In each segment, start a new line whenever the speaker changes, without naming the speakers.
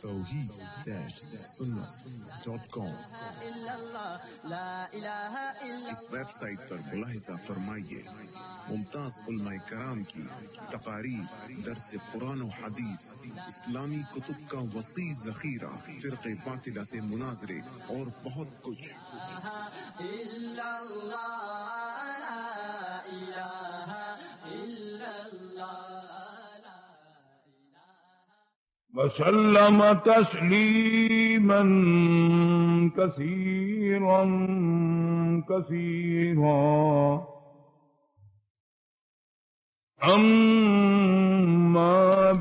توحید-سنت.com اس web site پر ملاحظہ فرمائیے ممتاز علماء کرام کی تقاریر، درس قرآن و حدیث، اسلامی کتب کا وسیع ذخیرہ، فرقے باطلہ سے مناظرے اور بہت کچھ۔
وسلم تسلیما کثیرا اما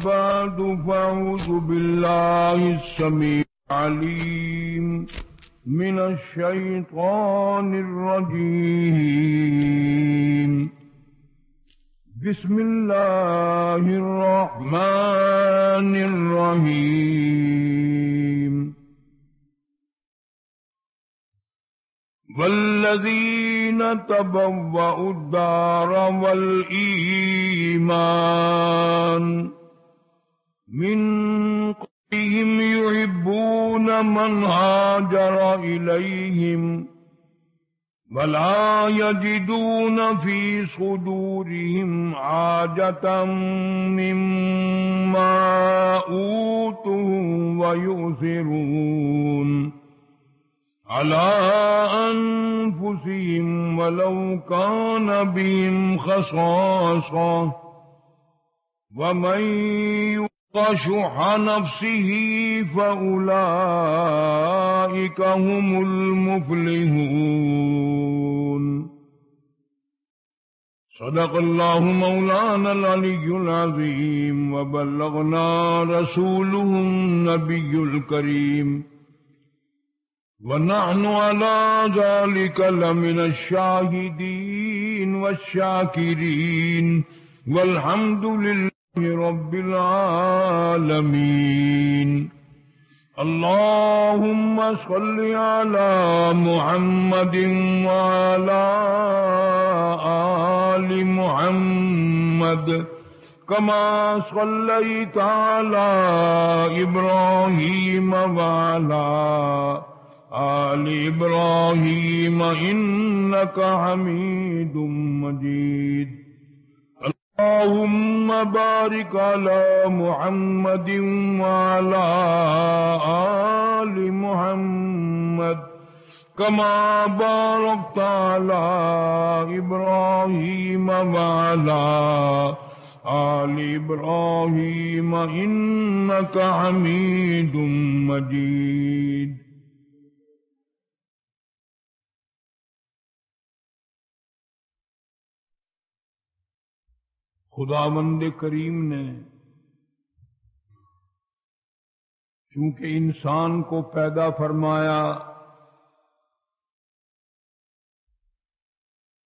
بعد فاعوذ باللہ السمیع العلیم من الشیطان الرجیم۔ بسم اللہ الرحمن الرحیم۔ والذین تبوأوا الدار والایمان من قبلهم يحبون من هاجر إليهم ولا يجدون في صدورهم حاجة مما أوتوا ويؤثرون على أنفسهم ولو كان بهم خصاصة ومن يوق شح نفسه فأولئك هم المفلحون۔ صدق الله مولانا العلي العظيم وبلغنا رسوله النبي الكريم ونحن على ذلك لمن الشاهدين والشاكرين والحمد لله رب العالمين۔ اللهم صل على محمد وعلى آل محمد كما صليت على إبراهيم وعلى آل إبراهيم إنك حميد مجيد۔ اللهم بارك على محمد وعلى آل محمد كما باركت على إبراهيم وعلى آل إبراهيم إنك حميد مجيد۔ خداوند کریم نے چونکہ انسان کو پیدا فرمایا،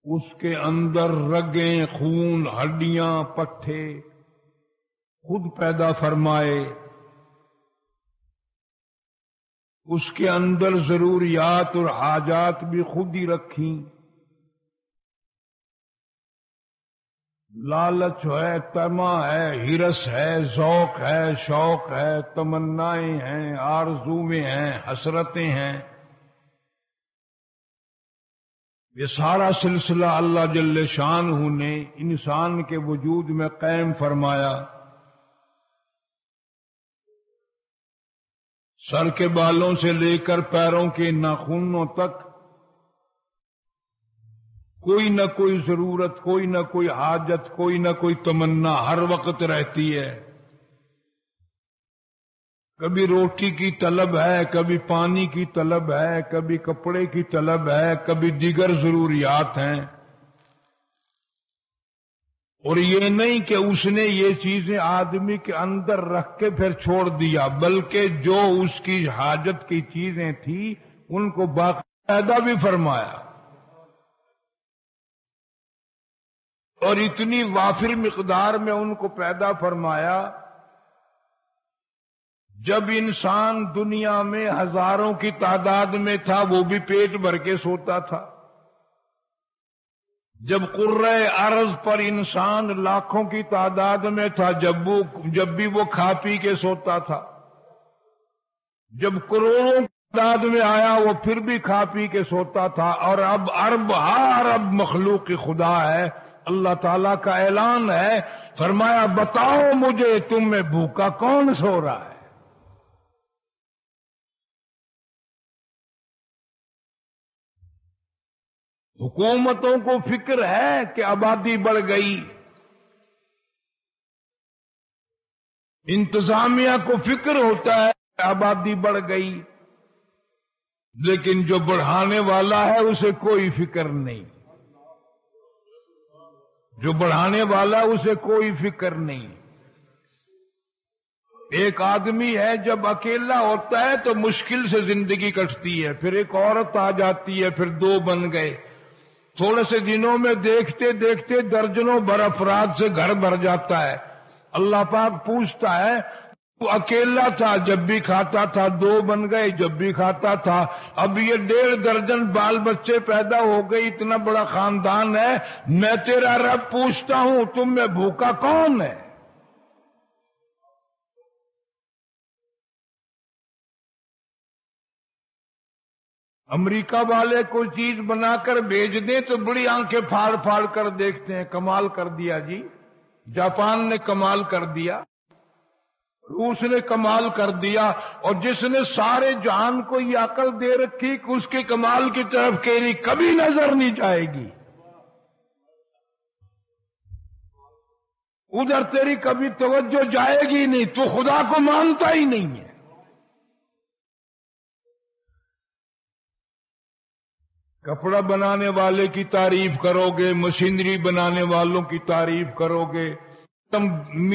اس کے اندر رگیں، خون، ہڈیاں، پٹھے خود پیدا فرمائے، اس کے اندر ضروریات اور حاجات بھی خود ہی رکھیں۔ لالچ ہے، طمع ہے، ہرس ہے، ذوق ہے، شوق ہے، تمنائیں ہیں، آرزویں ہیں، حسرتیں ہیں، یہ سارا سلسلہ اللہ جل شانہ نے انسان کے وجود میں قائم فرمایا۔ سر کے بالوں سے لے کر پیروں کے ناخنوں تک کوئی نہ کوئی ضرورت، کوئی نہ کوئی حاجت، کوئی نہ کوئی تمنا ہر وقت رہتی ہے۔ کبھی روٹی کی طلب ہے، کبھی پانی کی طلب ہے، کبھی کپڑے کی طلب ہے، کبھی دیگر ضروریات ہیں۔ اور یہ نہیں کہ اس نے یہ چیزیں آدمی کے اندر رکھ کے پھر چھوڑ دیا، بلکہ جو اس کی حاجت کی چیزیں تھیں ان کو باقاعدہ بھی فرمایا، اور اتنی وافر مقدار میں ان کو پیدا فرمایا۔ جب انسان دنیا میں ہزاروں کی تعداد میں تھا وہ بھی پیٹ بھر کے سوتا تھا، جب قرۂ ارض پر انسان لاکھوں کی تعداد میں تھا، جب بھی وہ کھا پی کے سوتا تھا، جب کروڑوں کی تعداد میں آیا وہ پھر بھی کھا پی کے سوتا تھا، اور اب ارب ارب مخلوق کی خدا ہے۔ اللہ تعالیٰ کا اعلان ہے، فرمایا بتاؤ مجھے تم میں بھوکا کون سو رہا ہے؟ حکومتوں کو فکر ہے کہ آبادی بڑھ گئی، انتظامیہ کو فکر ہوتا ہے کہ آبادی بڑھ گئی، لیکن جو بڑھانے والا ہے اسے کوئی فکر نہیں، جو بڑھانے والا اسے کوئی فکر نہیں۔ ایک آدمی ہے جب اکیلا ہوتا ہے تو مشکل سے زندگی کٹتی ہے، پھر ایک عورت آ جاتی ہے، پھر دو بن گئے، تھوڑے سے دنوں میں دیکھتے دیکھتے درجنوں بھر افراد سے گھر بھر جاتا ہے۔ اللہ پاک پوچھتا ہے تو اکیلا تھا جب بھی کھاتا تھا، دو بن گئے جب بھی کھاتا تھا، اب یہ 1.5 درجن بال بچے پیدا ہو گئی، اتنا بڑا خاندان ہے، میں تیرا رب پوچھتا ہوں تم میں بھوکا کون ہے؟ امریکہ والے کوئی چیز بنا کر بھیج دیں تو بڑی آنکھیں پھاڑ پھاڑ کر دیکھتے ہیں، کمال کر دیا جی، جاپان نے کمال کر دیا، روس نے کمال کر دیا، اور جس نے سارے جہان کو یہ عقل دے رکھی کہ اس کے کمال کی طرف تیری کبھی نظر نہیں جائے گی، ادھر تیری کبھی توجہ جائے گی نہیں، تو خدا کو مانتا ہی نہیں ہے۔ کپڑا بنانے والے کی تعریف کرو گے، مشینری بنانے والوں کی تعریف کرو گے،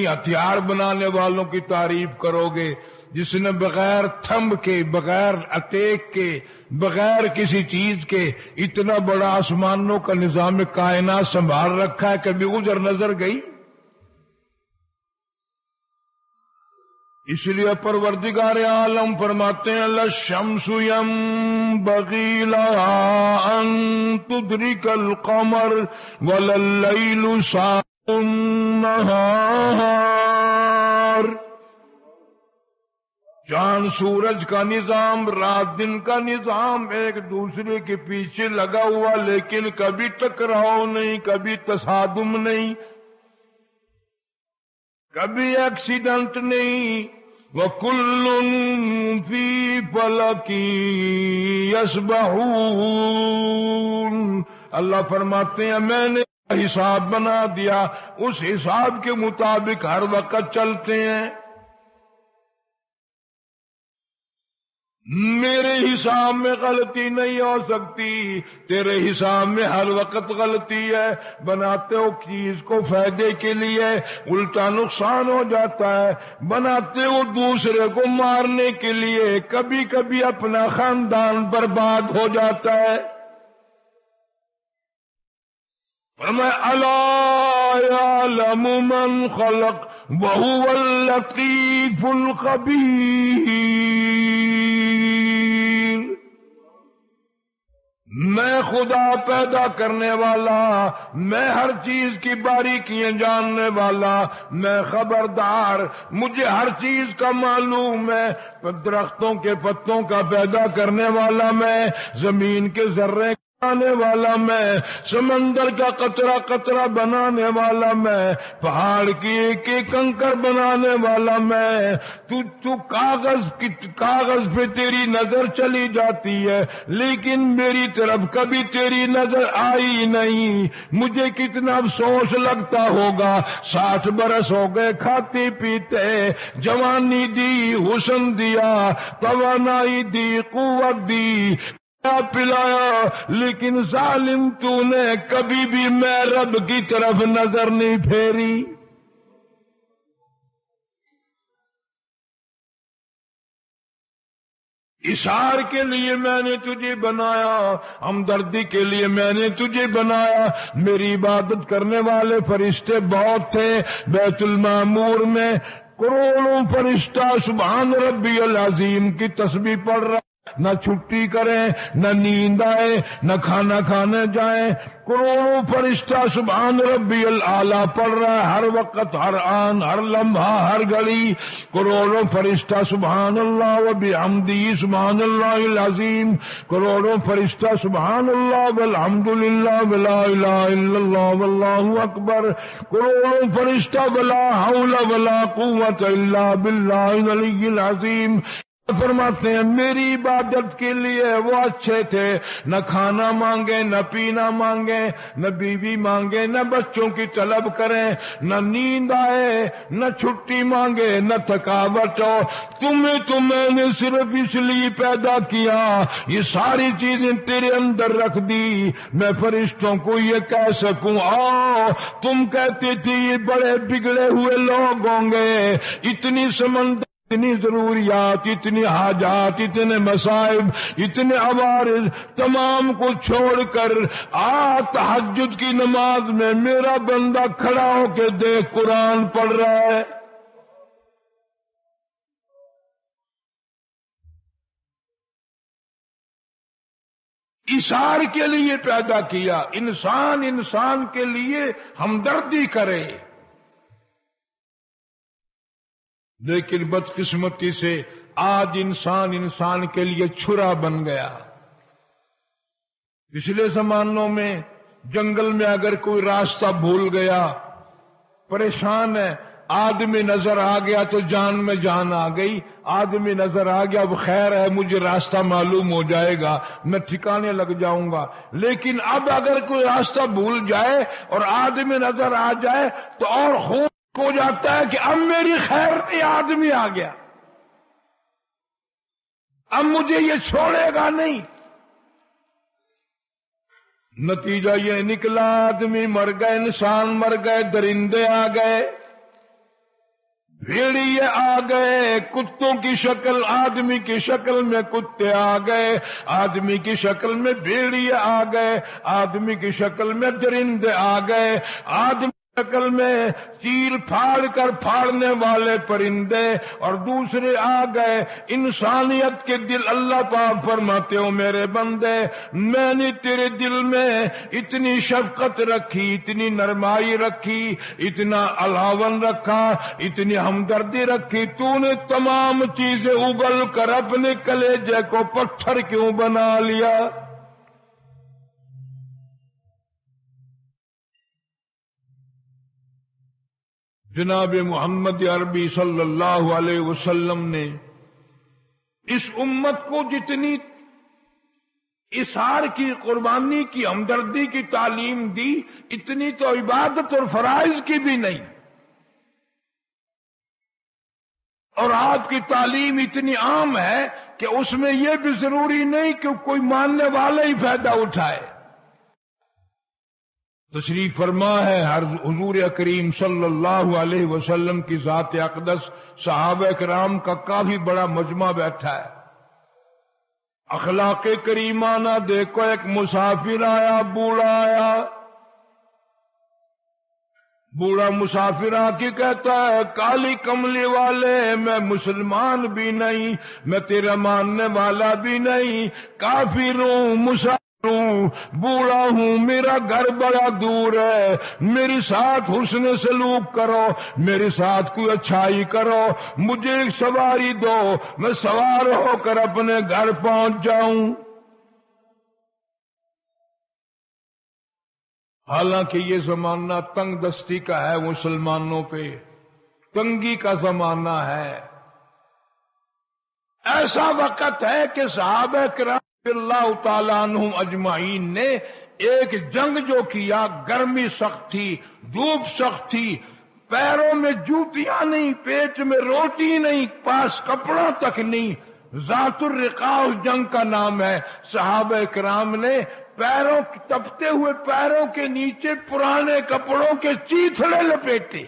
ہتھیار بنانے والوں کی تعریف کرو گے، جس نے بغیر تھمب کے، بغیر اٹیک کے، بغیر کسی چیز کے اتنا بڑا آسمانوں کا نظام کائنات سنبھال رکھا ہے، کبھی ادھر نظر گئی؟ اس لیے پروردگار عالم فرماتے ہیں للشمس ينبغي لها ان تدرك القمر ولا الليل سابق النهار۔ چاند سورج کا نظام، رات دن کا نظام ایک دوسرے کے پیچھے لگا ہوا، لیکن کبھی ٹکراؤ نہیں، کبھی تصادم نہیں، کبھی ایکسیڈنٹ نہیں۔ وَكُلٌّ فِي فَلَكٍ يَسْبَحُونَ۔ اللہ فرماتے ہیں میں نے حساب بنا دیا، اس حساب کے مطابق ہر وقت چلتے ہیں، میرے حساب میں غلطی نہیں ہو سکتی، تیرے حساب میں ہر وقت غلطی ہے۔ بناتے ہو چیز کو فائدے کے لیے، الٹا نقصان ہو جاتا ہے، بناتے ہو دوسرے کو مارنے کے لیے، کبھی کبھی اپنا خاندان برباد ہو جاتا ہے۔ فرمایا الا یعلم من خلق وهو اللطیف الخبیر۔ میں خدا پیدا کرنے والا، میں ہر چیز کی باریکیاں جاننے والا، میں خبردار، مجھے ہر چیز کا معلوم ہے، درختوں کے پتوں کا پیدا کرنے والا میں، زمین کے ذرے بنانے والا میں، سمندر کا قطرہ قطرہ بنانے والا میں، پہاڑ کی ایک ایک کنکر بنانے والا میں۔ تو کاغذ پہ تیری نظر چلی جاتی ہے، لیکن میری طرف کبھی تیری نظر آئی نہیں۔ مجھے کتنا افسوس لگتا ہوگا، 60 برس ہو گئے کھاتے پیتے، جوانی دی، حسن دیا، توانائی دی، قوت دی، پلایا، لیکن ظالم تو نے کبھی بھی میں رب کی طرف نظر نہیں پھیری۔ اشار کے لیے میں نے تجھے بنایا، ہمدردی کے لیے میں نے تجھے بنایا۔ میری عبادت کرنے والے فرشتے بہت تھے، بیت المعمور میں کروڑوں فرشتہ سبحان ربی العظیم کی تسبیح پڑھ رہا، نہ چھٹی کریں، نہ نیند آئے، نہ کھانا کھانے جائیں، کروڑوں فرشتہ سبحان ربی العالی پڑھ رہا ہے، ہر وقت، ہر آن، ہر لمحہ، ہر گھڑی کروڑوں فرشتہ سبحان اللہ و بحمدہ سبحان اللہ العظیم، کروڑوں فرشتہ سبحان اللہ والحمد للہ ولا الہ الا اللہ واللہ اکبر، کروڑوں فرشتہ ولا حول ولا قوت الا باللہ العلی العظیم۔ فرماتے ہیں میری عبادت کے لیے وہ اچھے تھے، نہ کھانا مانگے، نہ پینا مانگے، نہ بیوی مانگے، نہ بچوں کی طلب کریں، نہ نیند آئے، نہ چھٹی مانگے، نہ تھکاوٹ ہو۔ تمہیں تو میں نے صرف اس لیے پیدا کیا، یہ ساری چیزیں تیرے اندر رکھ دی، میں فرشتوں کو یہ کہہ سکوں آؤ۔ تم کہتے تھے یہ بڑے بگڑے ہوئے لوگ ہوں گے، اتنی سمندر، اتنی ضروریات، اتنی حاجات، اتنے مصائب، اتنے عوارض، تمام کو چھوڑ کر تہجد کی نماز میں میرا بندہ کھڑا ہو کے دیکھ قرآن پڑھ رہا ہے۔ اثار کے لیے پیدا کیا، انسان کے لیے ہمدردی کرے، لیکن بدقسمتی سے آج انسان کے لیے چھرا بن گیا۔ پچھلے زمانوں میں جنگل میں اگر کوئی راستہ بھول گیا، پریشان ہے، آدمی نظر آ گیا تو جان میں جان آ گئی، آدمی نظر آ گیا اب خیر ہے مجھے راستہ معلوم ہو جائے گا، میں ٹھکانے لگ جاؤں گا۔ لیکن اب اگر کوئی راستہ بھول جائے اور آدمی نظر آ جائے تو اور خوب ہو جاتا ہے کہ اب میری خیر نہیں، آدمی آ گیا، اب مجھے یہ چھوڑے گا نہیں۔ نتیجہ یہ نکلا آدمی مر گئے، انسان مر گئے، درندے آ گئے، بھیڑیے آ گئے، کتوں کی شکل، آدمی کی شکل میں کتے آ گئے، آدمی کی شکل میں بھیڑیے آ گئے، آدمی کی شکل میں درندے آ گئے، آدمی شکل میں چیر پھاڑ کر پھاڑنے والے پرندے، اور دوسرے آ گئے۔ انسانیت کے دل اللہ پاک فرماتے ہو میرے بندے میں نے تیرے دل میں اتنی شفقت رکھی، اتنی نرمائی رکھی، اتنا الاون رکھا، اتنی ہمدردی رکھی، تو نے تمام چیزیں اگل کر اپنے کلیجے کو پتھر کیوں بنا لیا؟ جناب محمد عربی صلی اللہ علیہ وسلم نے اس امت کو جتنی اثار کی، قربانی کی، ہمدردی کی تعلیم دی، اتنی تو عبادت اور فرائض کی بھی نہیں، اور آپ کی تعلیم اتنی عام ہے کہ اس میں یہ بھی ضروری نہیں کہ کوئی ماننے والا ہی فائدہ اٹھائے۔ تشریف فرما ہے حضور کریم صلی اللہ علیہ وسلم کی ذات اقدس، صحابہ کرام کا کافی بڑا مجمع بیٹھا ہے۔ اخلاق کریمانہ دیکھو، ایک مسافر آیا، بوڑھا آیا، بوڑھا مسافر آ کے کہتا ہے کالی کملی والے میں مسلمان بھی نہیں، میں تیرا ماننے والا بھی نہیں، کافر ہوں، مسافر ہوں، بوڑھا ہوں، میرا گھر بڑا دور ہے، میرے ساتھ حسن سلوک کرو، میرے ساتھ کوئی اچھائی کرو، مجھے ایک سواری دو، میں سوار ہو کر اپنے گھر پہنچ جاؤں۔ حالانکہ یہ زمانہ تنگ دستی کا ہے، مسلمانوں پہ تنگی کا زمانہ ہے۔ ایسا وقت ہے کہ صحابہ کرام اللہ تعالیٰ عنہم اجمعین نے ایک جنگ جو کیا، گرمی سخت تھی، دھوپ سخت تھی، پیروں میں جوتیاں نہیں، پیٹ میں روٹی نہیں، پاس کپڑا تک نہیں، ذات الرقاع اس جنگ کا نام ہے۔ صحابہ کرام نے پیروں، تپتے ہوئے پیروں کے نیچے پرانے کپڑوں کے چیتھڑے لپیٹے،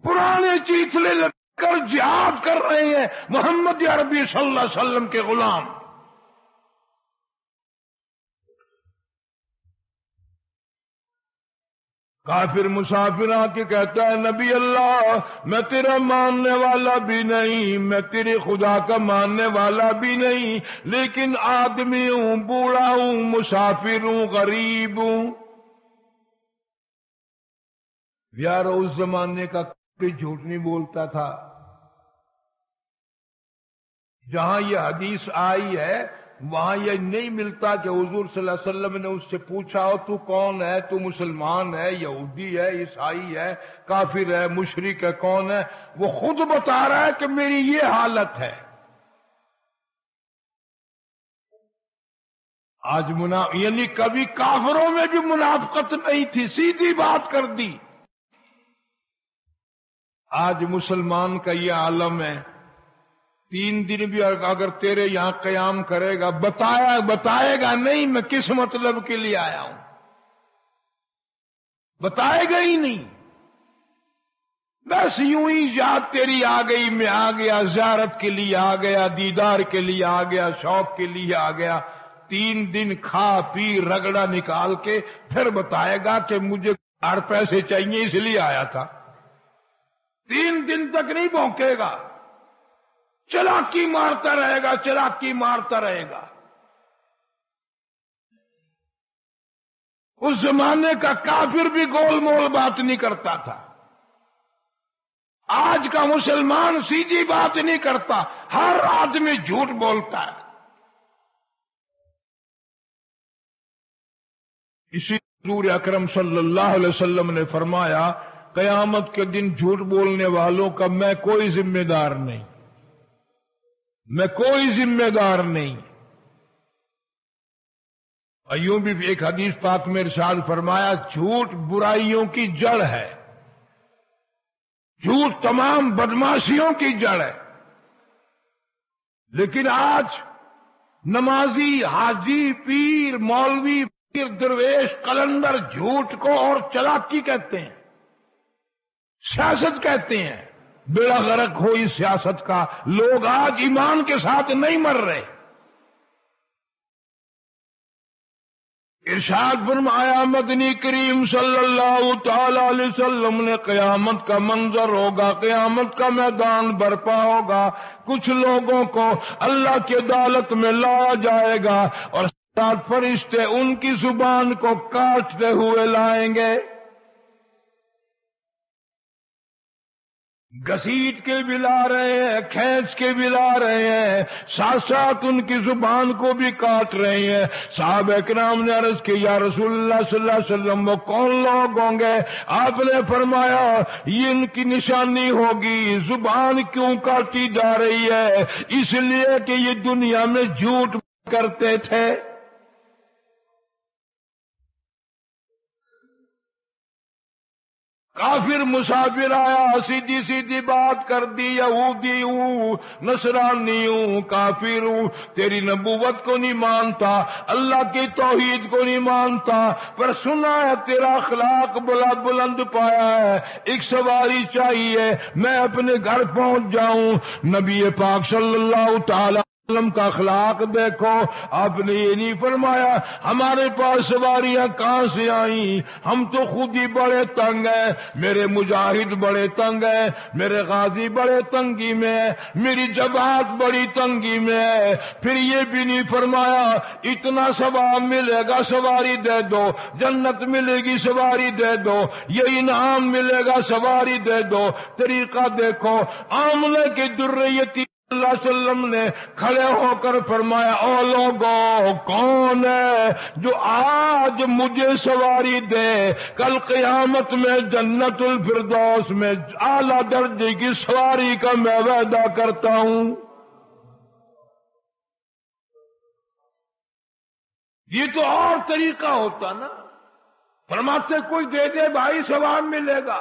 پرانے چیتھڑے لپیٹ کر جہاد کر رہے ہیں محمد عربی صلی اللہ علیہ وسلم کے غلام۔ کافر مسافر آ کے کہتا ہے نبی اللہ میں تیرا ماننے والا بھی نہیں، میں تیرے خدا کا ماننے والا بھی نہیں، لیکن آدمی ہوں، بوڑھا ہوں، مسافر ہوں، غریب ہوں۔ یار اس زمانے کا کوئی جھوٹ نہیں بولتا تھا۔ جہاں یہ حدیث آئی ہے وہاں یہ نہیں ملتا کہ حضور صلی اللہ علیہ وسلم نے اس سے پوچھا ہو تو کون ہے، تو مسلمان ہے، یہودی ہے، عیسائی ہے، کافر ہے، مشرک ہے، کون ہے؟ وہ خود بتا رہا ہے کہ میری یہ حالت ہے۔ آج یعنی کبھی کافروں میں بھی منافقت نہیں تھی، سیدھی بات کر دی۔ آج مسلمان کا یہ عالم ہے، 3 دن بھی اگر تیرے یہاں قیام کرے گا بتائے گا نہیں میں کس مطلب کے لیے آیا ہوں، بتائے گا ہی نہیں، بس یوں ہی یاد تیری آ گئی، میں آ گیا، زیارت کے لیے آ گیا، دیدار کے لیے آ گیا، شوق کے لیے آ گیا۔ 3 دن کھا پی رگڑا نکال کے پھر بتائے گا کہ مجھے 8 پیسے چاہیے اس لیے آیا تھا۔ 3 دن تک نہیں بھونکے گا، چلاکی مارتا رہے گا، چلاکی مارتا رہے گا۔ اس زمانے کا کافر بھی گول مول بات نہیں کرتا تھا، آج کا مسلمان سیدھی بات نہیں کرتا، ہر آدمی جھوٹ بولتا ہے۔ اسی حضور اکرم صلی اللہ علیہ وسلم نے فرمایا قیامت کے دن جھوٹ بولنے والوں کا میں کوئی ذمہ دار نہیں، میں کوئی ذمہ دار نہیں۔ ایوں بھی ایک حدیث پاک میں ارشاد فرمایا جھوٹ برائیوں کی جڑ ہے، جھوٹ تمام بدماشیوں کی جڑ ہے۔ لیکن آج نمازی، حاجی، پیر، مولوی، پیر، درویش، قلندر جھوٹ کو اور چلاکی کہتے ہیں، سیاست کہتے ہیں۔ بیڑا غرق ہو اس سیاست کا، لوگ آج ایمان کے ساتھ نہیں مر رہے۔ ارشاد فرمایا مدنی کریم صلی اللہ تعالی علیہ وسلم نے قیامت کا منظر ہوگا، قیامت کا میدان برپا ہوگا، کچھ لوگوں کو اللہ کی عدالت میں لایا جائے گا اور 7 فرشتے ان کی زبان کو کاٹتے ہوئے لائیں گے، گھسیٹ کے بھی لا رہے ہیں، کھینچ کے بھی لا رہے ہیں، ساتھ ساتھ ان کی زبان کو بھی کاٹ رہے ہیں۔ صحابہ کرام نے عرض کی یا رسول اللہ صلی اللہ علیہ وسلم وہ کون لوگ ہوں گے؟ آپ نے فرمایا یہ ان کی نشانی ہوگی، زبان کیوں کاٹی جا رہی ہے؟ اس لیے کہ یہ دنیا میں جھوٹ کرتے تھے۔ کافر مسافر آیا، سیدھی سیدھی بات کر دی، یہودی ہوں، نصرانی ہوں، کافر ہوں، تیری نبوت کو نہیں مانتا، اللہ کی توحید کو نہیں مانتا، پر سنا ہے تیرا اخلاق بلا بلند پایا ہے، ایک سواری چاہیے، میں اپنے گھر پہنچ جاؤں۔ نبی پاک صلی اللہ تعالی کا اخلاق دیکھو، آپ نے یہ نہیں فرمایا ہمارے پاس سواریاں کہاں سے آئیں، ہم تو خود ہی بڑے تنگ ہیں، میرے مجاہد بڑے تنگ ہیں، میرے غازی بڑے تنگی میں ہیں، میری جماعت بڑی تنگی میں ہے۔ پھر یہ بھی نہیں فرمایا اتنا ثواب ملے گا سواری دے دو، جنت ملے گی سواری دے دو، یہ انعام ملے گا سواری دے دو۔ طریقہ دیکھو، آمنے کی درریتی اللہ علیہ وسلم نے کھڑے ہو کر فرمایا او لوگوں کون ہے جو آج مجھے سواری دے، کل قیامت میں جنت الفردوس میں اعلیٰ درجے کی سواری کا میں وعدہ کرتا ہوں۔ یہ تو اور طریقہ ہوتا نا، فرماتے کوئی دے دے بھائی ثواب ملے گا،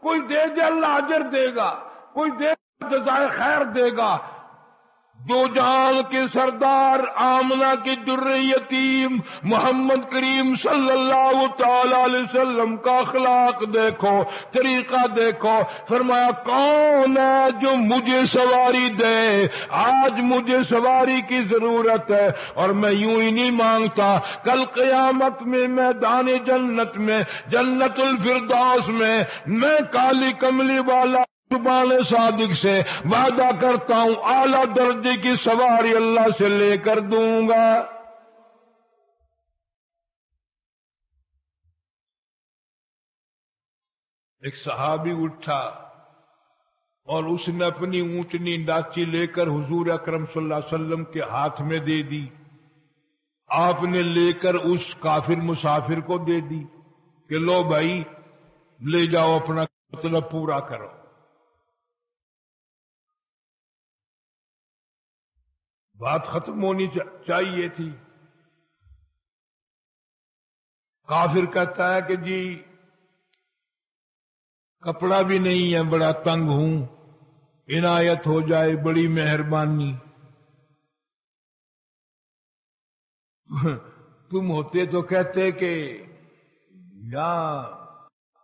کوئی دے دے اللہ اجر دے گا، کوئی دے جزائے خیر دے گا۔ دو جہان کے سردار آمنہ کی در یتیم محمد کریم صلی اللہ تعالی علیہ وسلم کا اخلاق دیکھو، طریقہ دیکھو. فرمایا کون ہے جو مجھے سواری دے؟ آج مجھے سواری کی ضرورت ہے، اور میں یوں ہی نہیں مانگتا. کل قیامت میں میدان جنت میں، جنت الفردوس میں کالی کملی والا زبان صادق سے وعدہ کرتا ہوں اعلی درجے کی سواری اللہ سے لے کر دوں گا. ایک صحابی اٹھا اور اس نے اپنی اونٹنی ڈاچی لے کر حضور اکرم صلی اللہ علیہ وسلم کے ہاتھ میں دے دی. آپ نے لے کر اس کافر مسافر کو دے دی کہ لو بھائی لے جاؤ، اپنا مطلب پورا کرو. بات ختم ہونی چاہیے تھی. کافر کہتا ہے کہ جی کپڑا بھی نہیں ہے، بڑا تنگ ہوں، عنایت ہو جائے، بڑی مہربانی. تم ہوتے تو کہتے کہ یہاں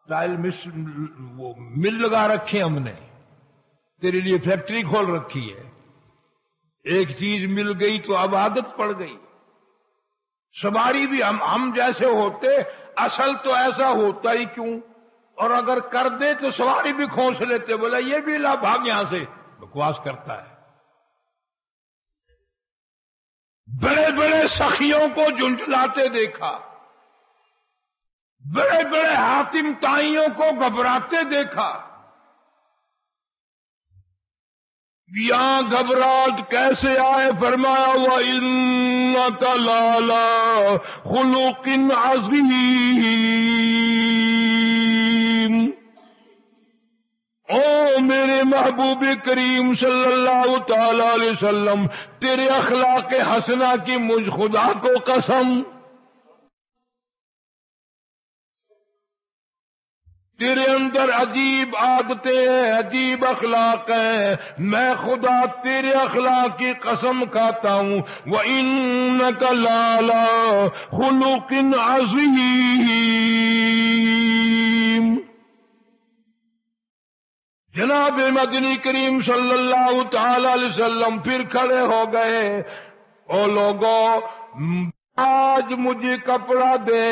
ٹائل مل لگا رکھے ہم نے، تیرے لیے فیکٹری کھول رکھی ہے. ایک چیز مل گئی تو اب عادت پڑ گئی. سواری بھی ہم جیسے ہوتے، اصل تو ایسا ہوتا ہی کیوں، اور اگر کر دے تو سواری بھی کھونس لیتے، بولا یہ بھی لا بھاگ یہاں سے. بکواس کرتا ہے. بڑے بڑے سخیوں کو جھنجھلاتے دیکھا، بڑے بڑے حاتم تائیوں کو گھبراتے دیکھا. یہاں گھبراہٹ کیسے آئے؟ فرمایا وَإِنَّكَ لَعَلَىٰ خُلُقٍ عَظِيمٍ. او میرے محبوب کریم صلی اللہ تعالی علیہ وسلم، تیرے اخلاق حسنہ کی مجھ خدا کو قسم، تیرے اندر عجیب عادتیں ہیں، عجیب اخلاق ہیں. میں خدا تیرے اخلاق کی قسم کھاتا ہوں. وَإِنَّكَ لَعَلَىٰ خُلُقٍ عَظِيمٍ. جناب مدنی کریم صلی اللہ تعالی علیہ وسلم پھر کھڑے ہو گئے. او لوگوں، آج مجھے کپڑا دے،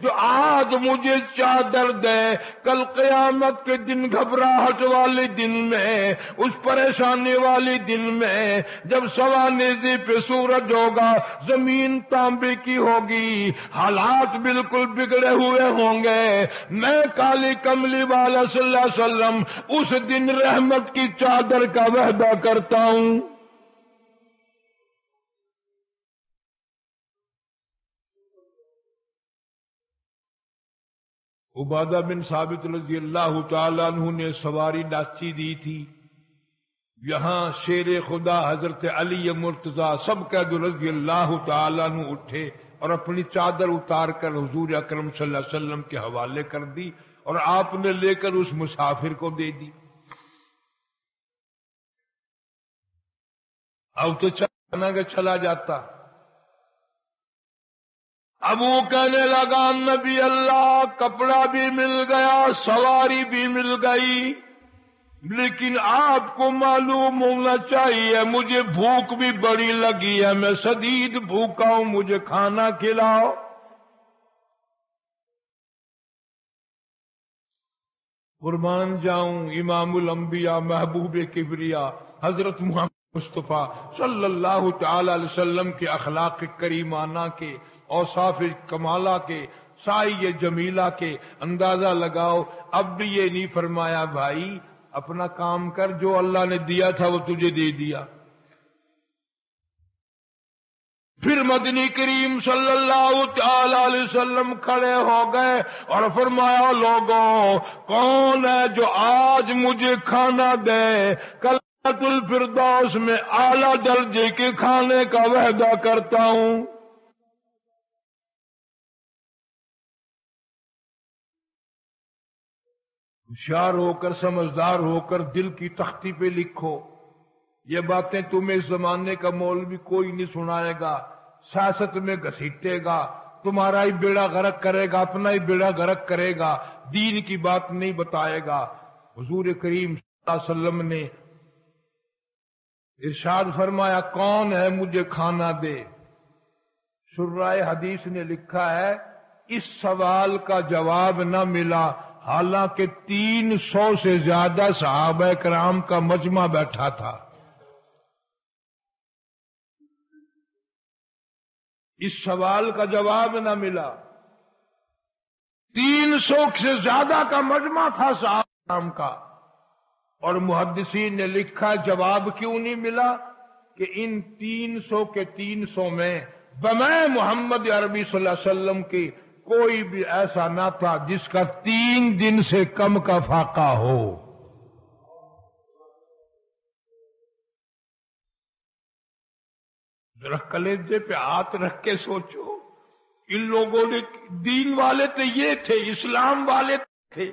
جو آج مجھے چادر دے، کل قیامت کے دن گھبراہٹ والے دن میں، اس پریشانی والے دن میں، جب سوا نیزے پہ سورج ہوگا، زمین تانبے کی ہوگی، حالات بالکل بگڑے ہوئے ہوں گے، میں کالی کملی والا صلی اللہ علیہ وسلم اس دن رحمت کی چادر کا وعدہ کرتا ہوں. عبادہ بن ثابت رضی اللہ تعالیٰ عنہ نے سواری ڈاچی دی تھی. یہاں شیر خدا حضرت علی مرتضی سب قید رضی اللہ تعالیٰ عنہ اٹھے اور اپنی چادر اتار کر حضور اکرم صلی اللہ علیہ وسلم کے حوالے کر دی، اور آپ نے لے کر اس مسافر کو دے دی. اب تو چلا جاتا. اب وہ کہنے لگا نبی اللہ، کپڑا بھی مل گیا، سواری بھی مل گئی، لیکن آپ کو معلوم ہونا چاہیے مجھے بھوک بھی بڑی لگی ہے، میں شدید بھوکا ہوں، مجھے کھانا کھلاؤ. قربان جاؤں امام الانبیاء محبوب کبریا حضرت محمد مصطفیٰ صلی اللہ تعالی علیہ وسلم کے اخلاق کریمانہ کے، اوصاف کمالہ کے، سائی جمیلہ کے اندازہ لگاؤ. اب بھی یہ نہیں فرمایا بھائی اپنا کام کر، جو اللہ نے دیا تھا وہ تجھے دے دیا. پھر مدنی کریم صلی اللہ تعالی علیہ وسلم کھڑے ہو گئے اور فرمایا لوگوں، کون ہے جو آج مجھے کھانا دے؟ کل الفردوس میں اعلی درجے کے کھانے کا وعدہ کرتا ہوں. ہوشیار ہو کر، سمجھدار ہو کر دل کی تختی پہ لکھو، یہ باتیں تمہیں اس زمانے کا مولوی کوئی نہیں سنائے گا، سیاست میں گھسیٹے گا، تمہارا ہی بیڑا غرق کرے گا، اپنا ہی بیڑا غرق کرے گا، دین کی بات نہیں بتائے گا۔ حضور کریم صلی اللہ علیہ وسلم نے ارشاد فرمایا کون ہے مجھے کھانا دے؟ شرائع حدیث نے لکھا ہے اس سوال کا جواب نہ ملا، حالانکہ 300 سے زیادہ صحابہ کرام کا مجمع بیٹھا تھا۔ اس سوال کا جواب نہ ملا، 300 سے زیادہ کا مجمع تھا صحابہ کرام کا، اور محدثین نے لکھا جواب کیوں نہیں ملا کہ ان 300 کے 300 میں بمائے محمد عربی صلی اللہ علیہ وسلم کی کوئی بھی ایسا نہ تھا جس کا 3 دن سے کم کا فاقہ ہو۔ ذرا کلیجے پہ ہاتھ رکھ کے سوچو، ان لوگوں نے دین والے تو یہ تھے، اسلام والے تھے،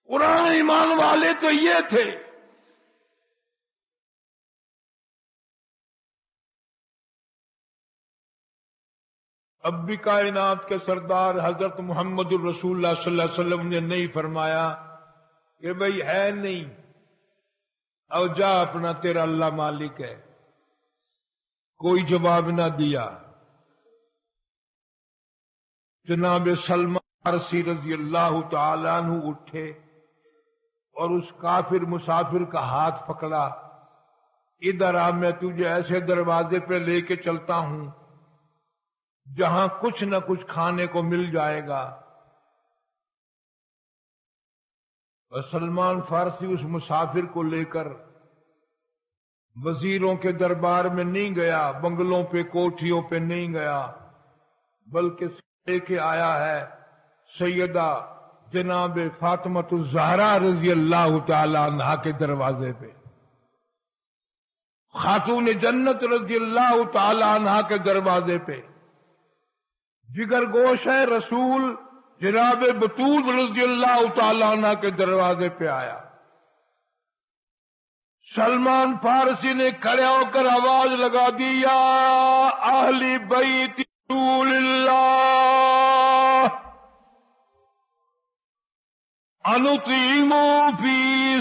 قرآن ایمان والے تو یہ تھے، اب بھی کائنات کے سردار حضرت محمد الرسول اللہ صلی اللہ علیہ وسلم نے نہیں فرمایا کہ بھئی ہے نہیں، او جا اپنا تیرا اللہ مالک ہے؟ کوئی جواب نہ دیا۔ جناب سلمان فارسی رضی اللہ تعالی عنہ اٹھے اور اس کافر مسافر کا ہاتھ پکڑا، ادھر آ، میں تجھے ایسے دروازے پہ لے کے چلتا ہوں جہاں کچھ نہ کچھ کھانے کو مل جائے گا۔ اور سلمان فارسی اس مسافر کو لے کر وزیروں کے دربار میں نہیں گیا، بنگلوں پہ کوٹھیوں پہ نہیں گیا، بلکہ لے کے آیا ہے سیدہ جناب فاطمہ الزہرا رضی اللہ تعالی عنہا کے دروازے پہ، خاتون جنت رضی اللہ تعالی عنہا کے دروازے پہ، جگر گوش ہے رسول جناب بطول رضی اللہ تعالی عنہ کے دروازے پہ آیا۔ سلمان فارسی نے کھڑے ہو کر آواز لگا دی، یا اہل بیت رسول اللہ انطعموا فی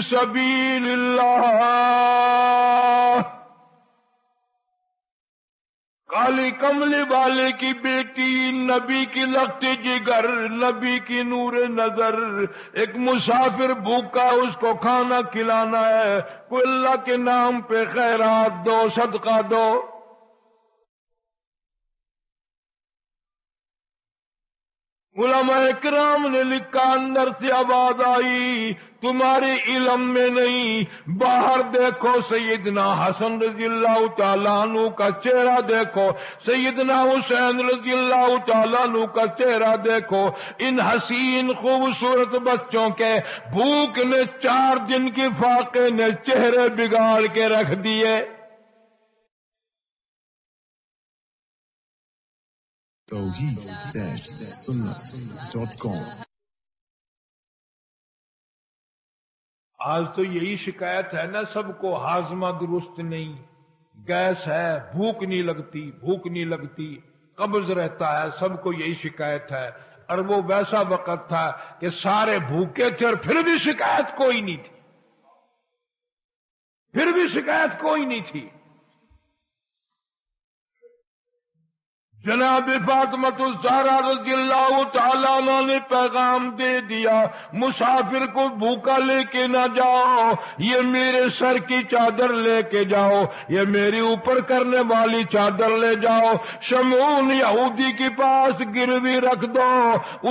سبیل اللہ۔ کالی کملی والے کی بیٹی، نبی کی لخت جگر، نبی کی نور نظر، ایک مسافر بھوکا، اس کو کھانا کھلانا ہے، کوئی اللہ کے نام پہ خیرات دو، صدقہ دو۔ علماء کرام نے لکھا اندر سے آواز آئی، تمہارے علم میں نہیں، باہر دیکھو، سیدنا حسن رضی اللہ تعالیٰ عنہ کا چہرہ دیکھو، سیدنا حسین رضی اللہ تعالیٰ عنہ کا چہرہ دیکھو، ان حسین خوبصورت بچوں کے بھوک نے 4 دن کی فاقے نے چہرے بگاڑ کے رکھ دیے۔
توحید-سنت.com
آج تو یہی شکایت ہے نا سب کو، ہاضمہ درست نہیں، گیس ہے، بھوک نہیں لگتی، قبض رہتا ہے، سب کو یہی شکایت ہے۔ اور وہ ویسا وقت تھا کہ سارے بھوکے تھے اور پھر بھی شکایت کوئی نہیں تھی، جناب فاطمہ الزہرا رضی اللہ تعالیٰ عنہ نے پیغام دے دیا، مسافر کو بھوکا لے کے نہ جاؤ، یہ میرے سر کی چادر لے کے جاؤ، یہ میری اوپر کرنے والی چادر لے جاؤ، شمعون یہودی کے پاس گروی رکھ دو،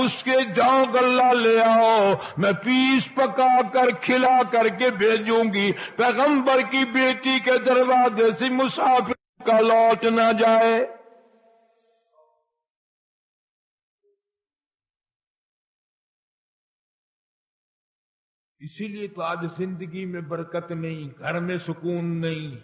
اس کے جاؤ غلہ لے آؤ، میں پیس پکا کر کھلا کر کے بھیجوں گی، پیغمبر کی بیٹی کے دروازے سے مسافر کا لوٹ نہ جائے۔ اسی لیے تو آج زندگی میں برکت نہیں، گھر میں سکون نہیں،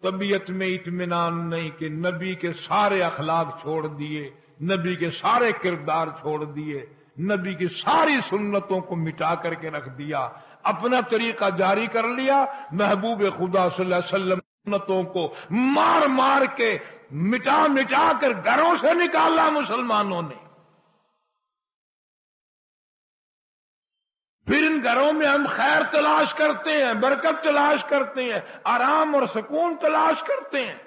طبیعت میں اطمینان نہیں، کہ نبی کے سارے اخلاق چھوڑ دیے، نبی کے سارے کردار چھوڑ دیے، نبی کی ساری سنتوں کو مٹا کر کے رکھ دیا، اپنا طریقہ جاری کر لیا. محبوب خدا صلی اللہ علیہ وسلم سنتوں کو مار مار کے مٹا مٹا کر گھروں سے نکالا مسلمانوں نے. پھر ان گھروں میں ہم خیر تلاش کرتے ہیں، برکت تلاش کرتے ہیں، آرام اور سکون تلاش کرتے ہیں.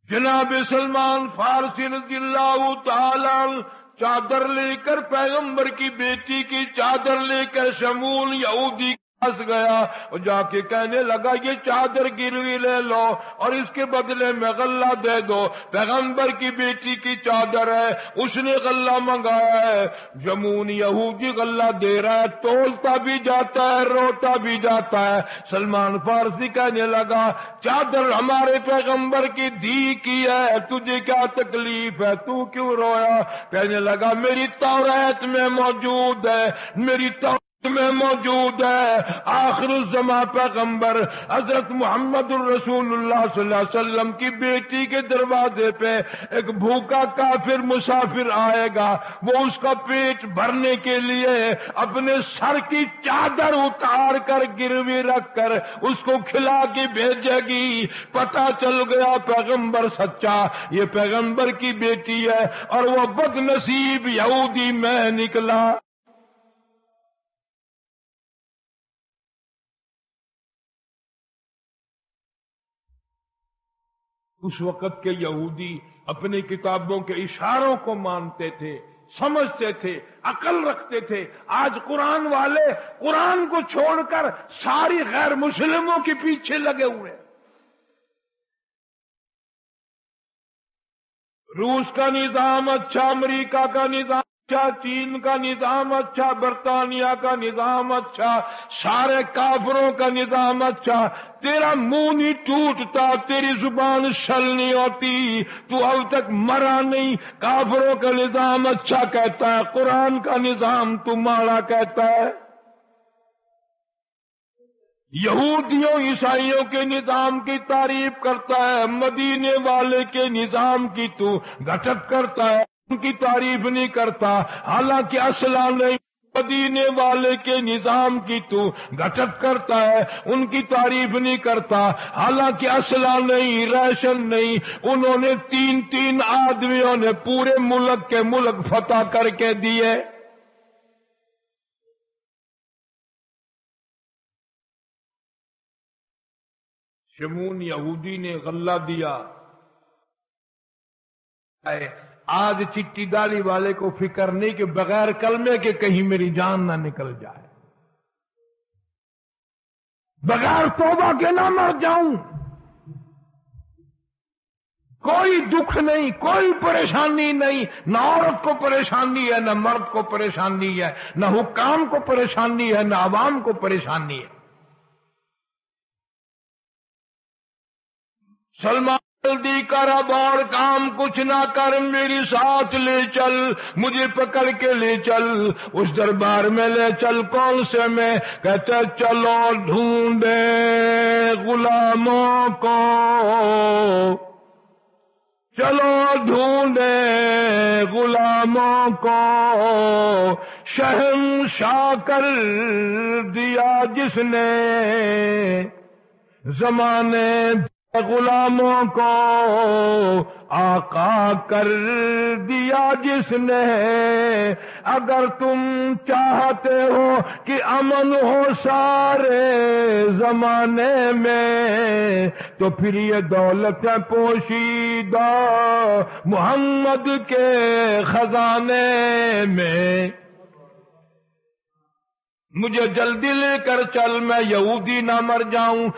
جناب سلمان فارسی رضی اللہ تعالی چادر لے کر پیغمبر کی بیٹی کی چادر لے کر شمول یہودی پاس گیا اور جا کے کہنے لگا یہ چادر گروی لے لو اور اس کے بدلے میں غلہ دے دو. پیغمبر کی بیٹی کی چادر ہے، اس نے غلہ منگایا ہے. جمون یہودی غلہ دے رہا ہے، تولتا بھی جاتا ہے، روتا بھی جاتا ہے. سلمان فارسی کہنے لگا چادر ہمارے پیغمبر کی دی کی ہے، تجھے کیا تکلیف ہے، تو کیوں رویا؟ کہنے لگا میری توریت میں موجود ہے، میری توریت میں موجود ہے. آخر الزمان پیغمبر حضرت محمد الرسول اللہ صلی اللہ علیہ وسلم کی بیٹی کے دروازے پہ ایک بھوکا کافر مسافر آئے گا. وہ اس کا پیٹ بھرنے کے لیے اپنے سر کی چادر اتار کر گروی رکھ کر اس کو کھلا کے بھیجے گی. پتہ چل گیا پیغمبر سچا، یہ پیغمبر کی بیٹی ہے اور وہ بد نصیب یہودی میں نکلا. اس وقت کے یہودی اپنی کتابوں کے اشاروں کو مانتے تھے، سمجھتے تھے، عقل رکھتے تھے. آج قرآن والے قرآن کو چھوڑ کر ساری غیر مسلموں کے پیچھے لگے ہوئے. روس کا نظام اچھا، امریکہ کا نظام اچھا، چین کا نظام اچھا، برطانیہ کا نظام اچھا، سارے کافروں کا نظام اچھا. تیرا منہ نہیں ٹوٹتا، تیری زبان شل نہیں ہوتی، تو اب تک مرا نہیں. کافروں کا نظام اچھا کہتا ہے، قرآن کا نظام تو ماڑا کہتا ہے. یہودیوں عیسائیوں کے نظام کی تعریف کرتا ہے، مدینے والے کے نظام کی تو گھٹت کرتا ہے، ان کی تعریف نہیں کرتا. حالانکہ اصلا نہیں، مدینے والے کے نظام کی تو گھٹت کرتا ہے، ان کی تعریف نہیں کرتا. حالانکہ اصلا نہیں، ریشن نہیں. انہوں نے تین آدمیوں نے پورے ملک کے ملک فتح کر کے دیے. شمون یہودی نے غلہ دیا. آج چٹی داڑھی والے کو فکر نہیں کہ بغیر کلمے کے کہیں میری جان نہ نکل جائے، بغیر توبہ کے نہ مر جاؤں. کوئی دکھ نہیں، کوئی پریشانی نہیں. نہ عورت کو پریشانی ہے، نہ مرد کو پریشانی ہے، نہ حکام کو پریشانی ہے، نہ عوام کو پریشانی ہے. سلمان جلدی کر، اب اور کام کچھ نہ کر، میری ساتھ لے چل، مجھے پکڑ کے لے چل، اس دربار میں لے چل. کون سے میں؟ کہتے چلو ڈھونڈے غلاموں کو، چلو ڈھونڈے غلاموں کو، شہنشاہ کر دیا جس نے زمانے، غلاموں کو آقا کر دیا جس نے. اگر تم چاہتے ہو کہ امن ہو سارے زمانے میں تو پھر یہ دولت پوشیدہ محمد کے خزانے میں. مجھے جلدی لے کر چل، میں یہودی نہ مر جاؤں،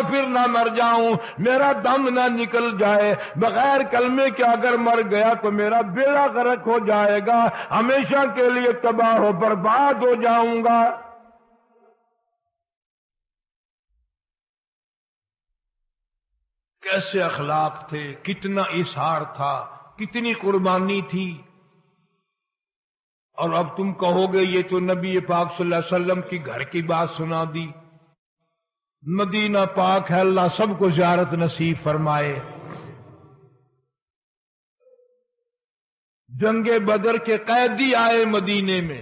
پھر نہ مر جاؤں، میرا دم نہ نکل جائے. بغیر کلمے کے اگر مر گیا تو میرا بیڑا غرق ہو جائے گا، ہمیشہ کے لیے تباہ و برباد ہو جاؤں گا. کیسے اخلاق تھے، کتنا اظہار تھا، کتنی قربانی تھی. اور اب تم کہو گے یہ تو نبی پاک صلی اللہ علیہ وسلم کی گھر کی بات سنا دی. مدینہ پاک ہے، اللہ سب کو زیارت نصیب فرمائے. جنگ بدر کے قیدی آئے مدینے میں،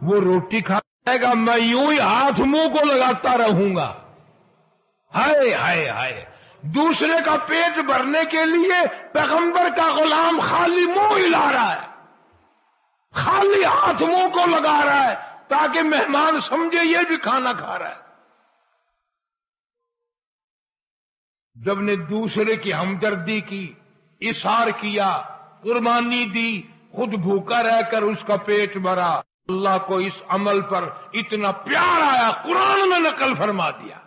وہ روٹی کھا جائے گا، میں یوں ہی ہاتھ منہ کو لگاتا رہوں گا۔ ہائے ہائے ہائے، دوسرے کا پیٹ بھرنے کے لیے پیغمبر کا غلام خالی منہ ہلا رہا ہے، خالی ہاتھ منہ کو لگا رہا ہے تاکہ مہمان سمجھے یہ بھی کھانا کھا رہا ہے۔ جب نے دوسرے کی ہمدردی کی، اثار کیا، قربانی دی، خود بھوکا رہ کر اس کا پیٹ بھرا، اللہ کو اس عمل پر اتنا پیار آیا، قرآن میں نقل فرما دیا۔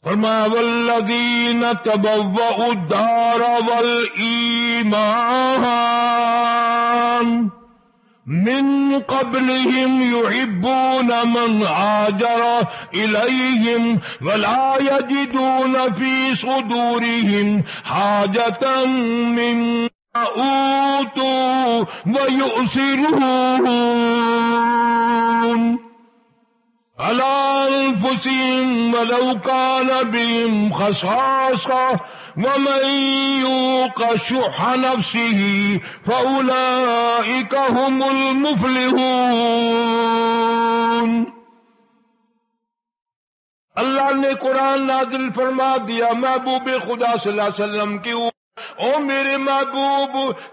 فرمایا والذین تبوؤوا الدار والایمان من قبلهم يحبون من هاجر إليهم ولا يجدون في صدورهم حاجة مما أوتوا ويؤثرون على أنفسهم ولو كان بهم خصاصة ومن يوق شح نفسه فأولئك هم المفلحون۔ اللہ نے قرآن نازل فرما دیا محبوب خدا صلی اللہ علیہ وسلم کی، او میرے محبوب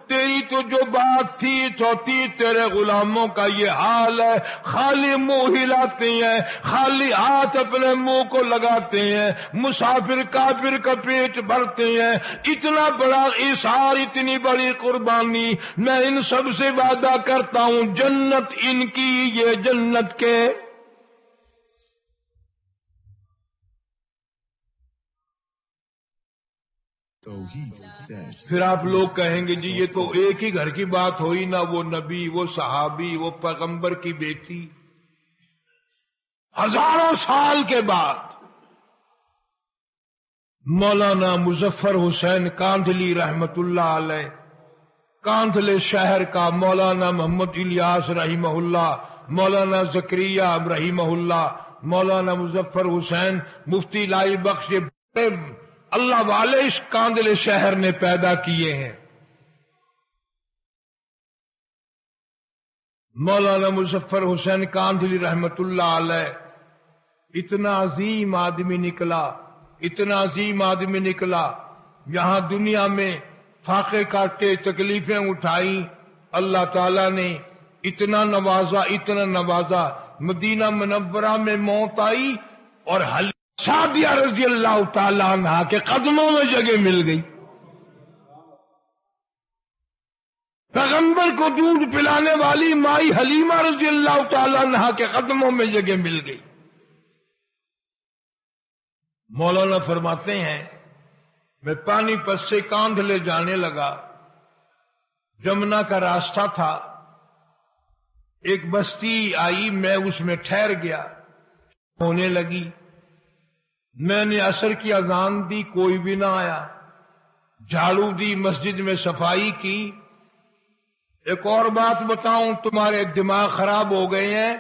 تیری تو جو بات تھی چوتھی، تیرے غلاموں کا یہ حال ہے، خالی منہ ہلاتے ہیں، خالی ہاتھ اپنے منہ کو لگاتے ہیں، مسافر کافر کا پیٹ بھرتے ہیں، اتنا بڑا اثار، اتنی بڑی قربانی۔ میں ان سب سے وعدہ کرتا ہوں جنت ان کی، یہ جنت کے۔ پھر آپ لوگ کہیں گے جی یہ تو ایک ہی گھر کی بات ہوئی نا، وہ نبی، وہ صحابی، وہ پیغمبر کی بیٹی، ہزاروں سال کے بعد مولانا مظفر حسین کاندھلی رحمت اللہ علیہ، کاندھلے شہر کا، مولانا محمد الیاس رحمہ اللہ، مولانا زکریا رحمہ اللہ، مولانا مظفر حسین مفتی لائی بخش، اللہ والے اس کاندھلے شہر نے پیدا کیے ہیں۔ مولانا مظفر حسین کاندھلی رحمت اللہ علیہ اتنا عظیم آدمی نکلا، اتنا عظیم آدمی نکلا، یہاں دنیا میں فاقے کاٹے، تکلیفیں اٹھائیں، اللہ تعالی نے اتنا نوازا، اتنا نوازا، مدینہ منورہ میں موت آئی اور سعدیہ رضی اللہ تعالی عنہ کے قدموں میں جگہ مل گئی۔ پیغمبر کو دودھ پلانے والی مائی حلیمہ رضی اللہ تعالی عنہ کے قدموں میں جگہ مل گئی۔ مولانا فرماتے ہیں میں پانی پت سے کاندھلے جانے لگا، جمنا کا راستہ تھا، ایک بستی آئی، میں اس میں ٹھہر گیا، ہونے لگی، میں نے عصر کی اذان دی، کوئی بھی نہ آیا، جھاڑو دی، مسجد میں صفائی کی۔ ایک اور بات بتاؤں، تمہارے دماغ خراب ہو گئے ہیں،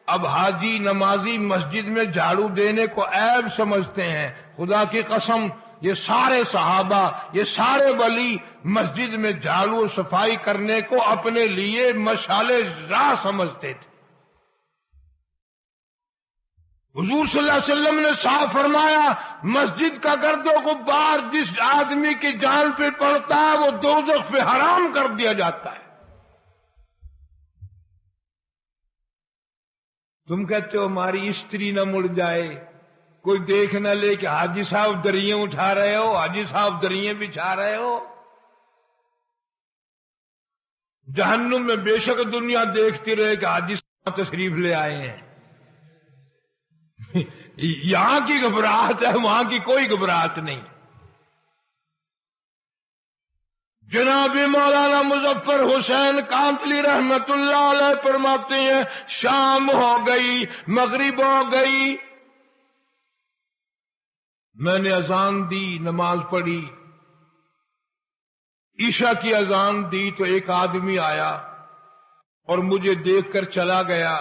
اب حاجی نمازی مسجد میں جھاڑو دینے کو عیب سمجھتے ہیں۔ خدا کی قسم یہ سارے صحابہ، یہ سارے ولی مسجد میں جھاڑو اور صفائی کرنے کو اپنے لیے مشعل راہ سمجھتے تھے۔ حضور صلی اللہ علیہ وسلم نے صاف فرمایا مسجد کا گرد و غبار جس آدمی کی جان پہ پڑتا ہے وہ دوزخ پہ حرام کر دیا جاتا ہے۔ تم کہتے ہو ہماری استری نہ مڑ جائے، کوئی دیکھ نہ لے کہ حاجی صاحب دریں اٹھا رہے ہو، حاجی صاحب دریں بچھا رہے ہو۔ جہنم میں بے شک دنیا دیکھتی رہے کہ حاجی صاحب تشریف لے آئے ہیں، یہاں کی گھبراہٹ ہے، وہاں کی کوئی گھبراہٹ نہیں۔ جناب مولانا مظفر حسین کاندھلی رحمت اللہ علیہ فرماتے ہیں شام ہو گئی، مغرب ہو گئی، میں نے اذان دی، نماز پڑھی، عشاء کی اذان دی تو ایک آدمی آیا اور مجھے دیکھ کر چلا گیا،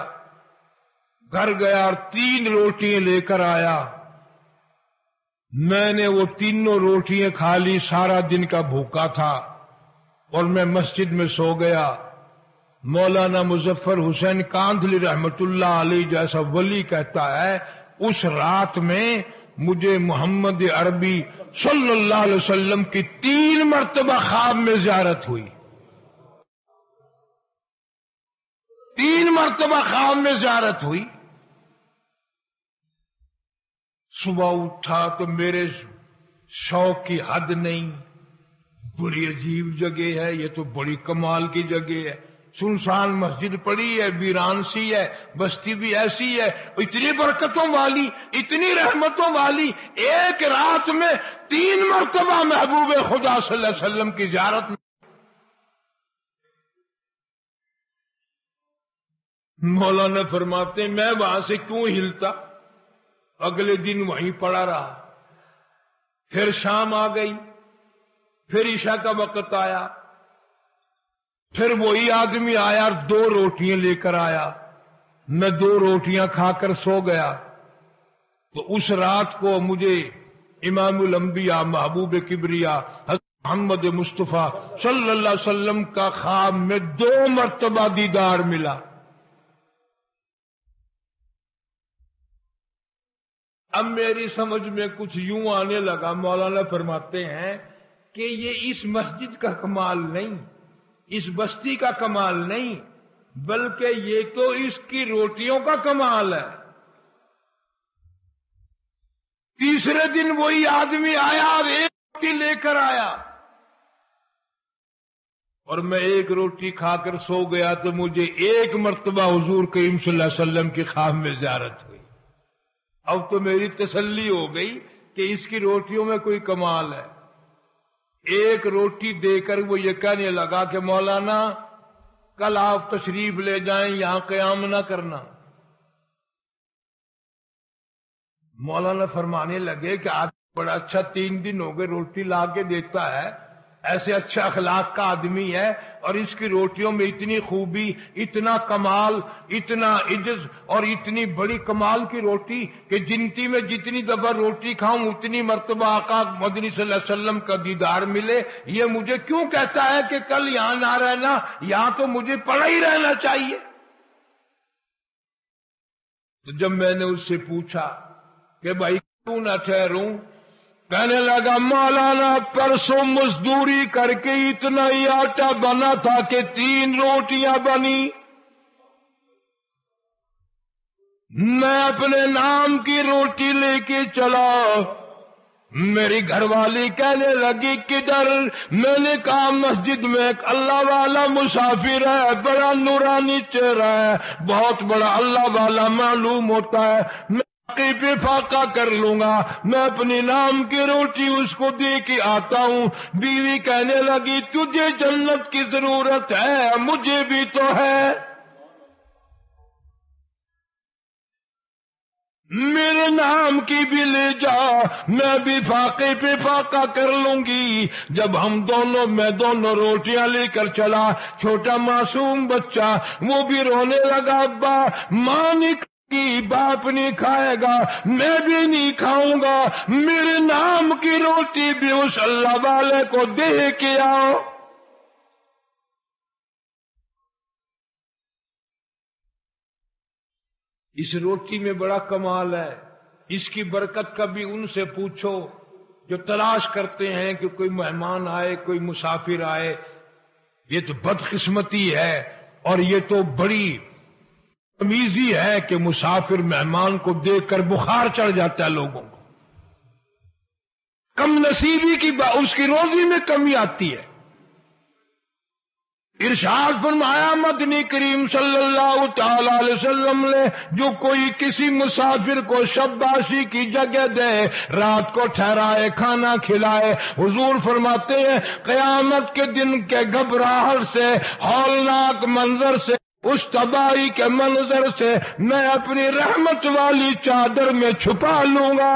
گھر گیا اور 3 روٹیاں لے کر آیا۔ میں نے وہ تینوں روٹیاں کھا لی، سارا دن کا بھوکا تھا اور میں مسجد میں سو گیا۔ مولانا مظفر حسین کاندھلی رحمت اللہ علیہ جیسا ولی کہتا ہے اس رات میں مجھے محمد عربی صلی اللہ علیہ وسلم کی 3 مرتبہ خواب میں زیارت ہوئی. 3 مرتبہ خواب میں زیارت ہوئی. صبح اٹھا تو میرے شوق کی حد نہیں. بڑی عجیب جگہ ہے، یہ تو بڑی کمال کی جگہ ہے. سنسان مسجد پڑی ہے، ویران سی ہے، بستی بھی ایسی ہے، اتنی برکتوں والی، اتنی رحمتوں والی. ایک رات میں 3 مرتبہ محبوب خدا صلی اللہ علیہ وسلم کی زیارت میں. مولانا فرماتے ہیں میں وہاں سے کیوں ہلتا، اگلے دن وہیں پڑا رہا. پھر شام آ گئی، پھر عشاء کا وقت آیا، پھر وہی آدمی آیا اور 2 روٹیاں لے کر آیا. میں 2 روٹیاں کھا کر سو گیا. تو اس رات کو مجھے امام الانبیاء محبوب کبریا حضرت محمد مصطفیٰ صلی اللہ علیہ وسلم کا خواب میں 2 مرتبہ دیدار ملا. اب میری سمجھ میں کچھ یوں آنے لگا. مولانا فرماتے ہیں کہ یہ اس مسجد کا کمال نہیں، اس بستی کا کمال نہیں، بلکہ یہ تو اس کی روٹیوں کا کمال ہے. تیسرے دن وہی آدمی آیا اور 1 روٹی لے کر آیا، اور میں 1 روٹی کھا کر سو گیا تو مجھے 1 مرتبہ حضور کریم صلی اللہ علیہ وسلم کی خواب میں زیارت ہوئی. اب تو میری تسلی ہو گئی کہ اس کی روٹیوں میں کوئی کمال ہے. 1 روٹی دے کر وہ یہ کہنے لگا کہ مولانا کل آپ تشریف لے جائیں، یہاں قیام نہ کرنا. مولانا فرمانے لگے کہ آدمی بڑا اچھا 3 دن ہو گئے روٹی لا کے دیتا ہے، ایسے اچھا اخلاق کا آدمی ہے، اور اس کی روٹیوں میں اتنی خوبی، اتنا کمال، اتنا عجز اور اتنی بڑی کمال کی روٹی کہ جنتی میں جتنی دفعہ روٹی کھاؤں اتنی مرتبہ آقا مدنی صلی اللہ علیہ وسلم کا دیدار ملے. یہ مجھے کیوں کہتا ہے کہ کل یہاں نہ رہنا، یہاں تو مجھے پڑا ہی رہنا چاہیے. تو جب میں نے اس سے پوچھا کہ بھائی کیوں نہ ٹھہروں، کہنے لگا مولانا پرسوں مزدوری کر کے اتنا ہی آٹا بنا تھا کہ 3 روٹیاں بنی. میں اپنے نام کی روٹی لے کے چلا. میری گھر والی کہنے لگی کدھر؟ میں نے کہا مسجد میں ایک اللہ والا مسافر ہے، بڑا نورانی چہرہ ہے، بہت بڑا اللہ والا معلوم ہوتا ہے، پہ فاقہ کر لوں گا، میں اپنی نام کی روٹی اس کو دے کے آتا ہوں. بیوی کہنے لگی تجھے جنت کی ضرورت ہے، مجھے بھی تو ہے، میرے نام کی بھی لے جا، میں بھی فاقے پہ فاقہ کر لوں گی. جب میں دونوں روٹیاں لے کر چلا، چھوٹا معصوم بچہ وہ بھی رونے لگا، ابا ماں نے کی باپ نہیں کھائے گا، میں بھی نہیں کھاؤں گا، میرے نام کی روٹی بھی اس اللہ والے کو دے کے آؤ. اس روٹی میں بڑا کمال ہے. اس کی برکت کبھی ان سے پوچھو جو تلاش کرتے ہیں کہ کوئی مہمان آئے، کوئی مسافر آئے. یہ تو بدقسمتی ہے، اور یہ تو بڑی تمیزی ہے کہ مسافر مہمان کو دیکھ کر بخار چڑھ جاتا ہے لوگوں کو. کم نصیبی کی اس کی روزی میں کمی آتی ہے. ارشاد فرمایا مدنی کریم صلی اللہ تعالی علیہ وسلم نے جو کوئی کسی مسافر کو شباشی کی جگہ دے، رات کو ٹھہرائے، کھانا کھلائے، حضور فرماتے ہیں قیامت کے دن کے گھبراہٹ سے، ہولناک منظر سے، اس تباہی کے منظر سے میں اپنی رحمت والی چادر میں چھپا لوں گا.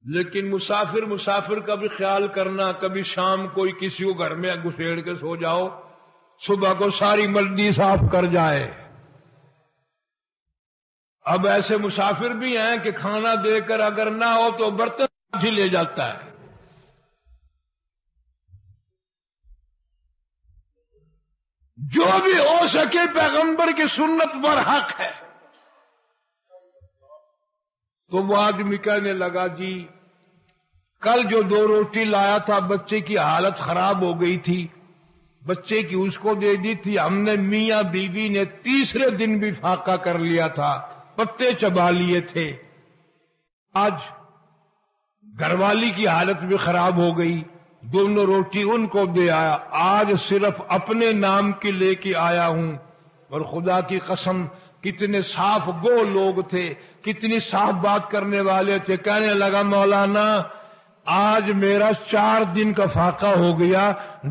لیکن مسافر کا بھی خیال کرنا. کبھی شام کوئی کسی کو گھر میں گھسیڑ کے سو جاؤ، صبح کو ساری منڈی صاف کر جائے. اب ایسے مسافر بھی ہیں کہ کھانا دے کر اگر نہ ہو تو برتن ہی لے جاتا ہے. جو بھی ہو سکے پیغمبر کی سنت پر حق ہے. تو وہ آدمی کہنے لگا جی کل جو 2 روٹی لایا تھا بچے کی حالت خراب ہو گئی تھی، بچے کی اس کو دے دی تھی، ہم نے میاں بیوی نے تیسرے دن بھی فاقہ کر لیا تھا، پتے چبا لیے تھے. آج گھر والی کی حالت بھی خراب ہو گئی، دونوں روٹی ان کو دے آیا، آج صرف اپنے نام کی لے کے آیا ہوں. اور خدا کی قسم کتنے صاف گو لوگ تھے، کتنی صاف بات کرنے والے تھے. کہنے لگا مولانا آج میرا 4 دن کا فاقہ ہو گیا،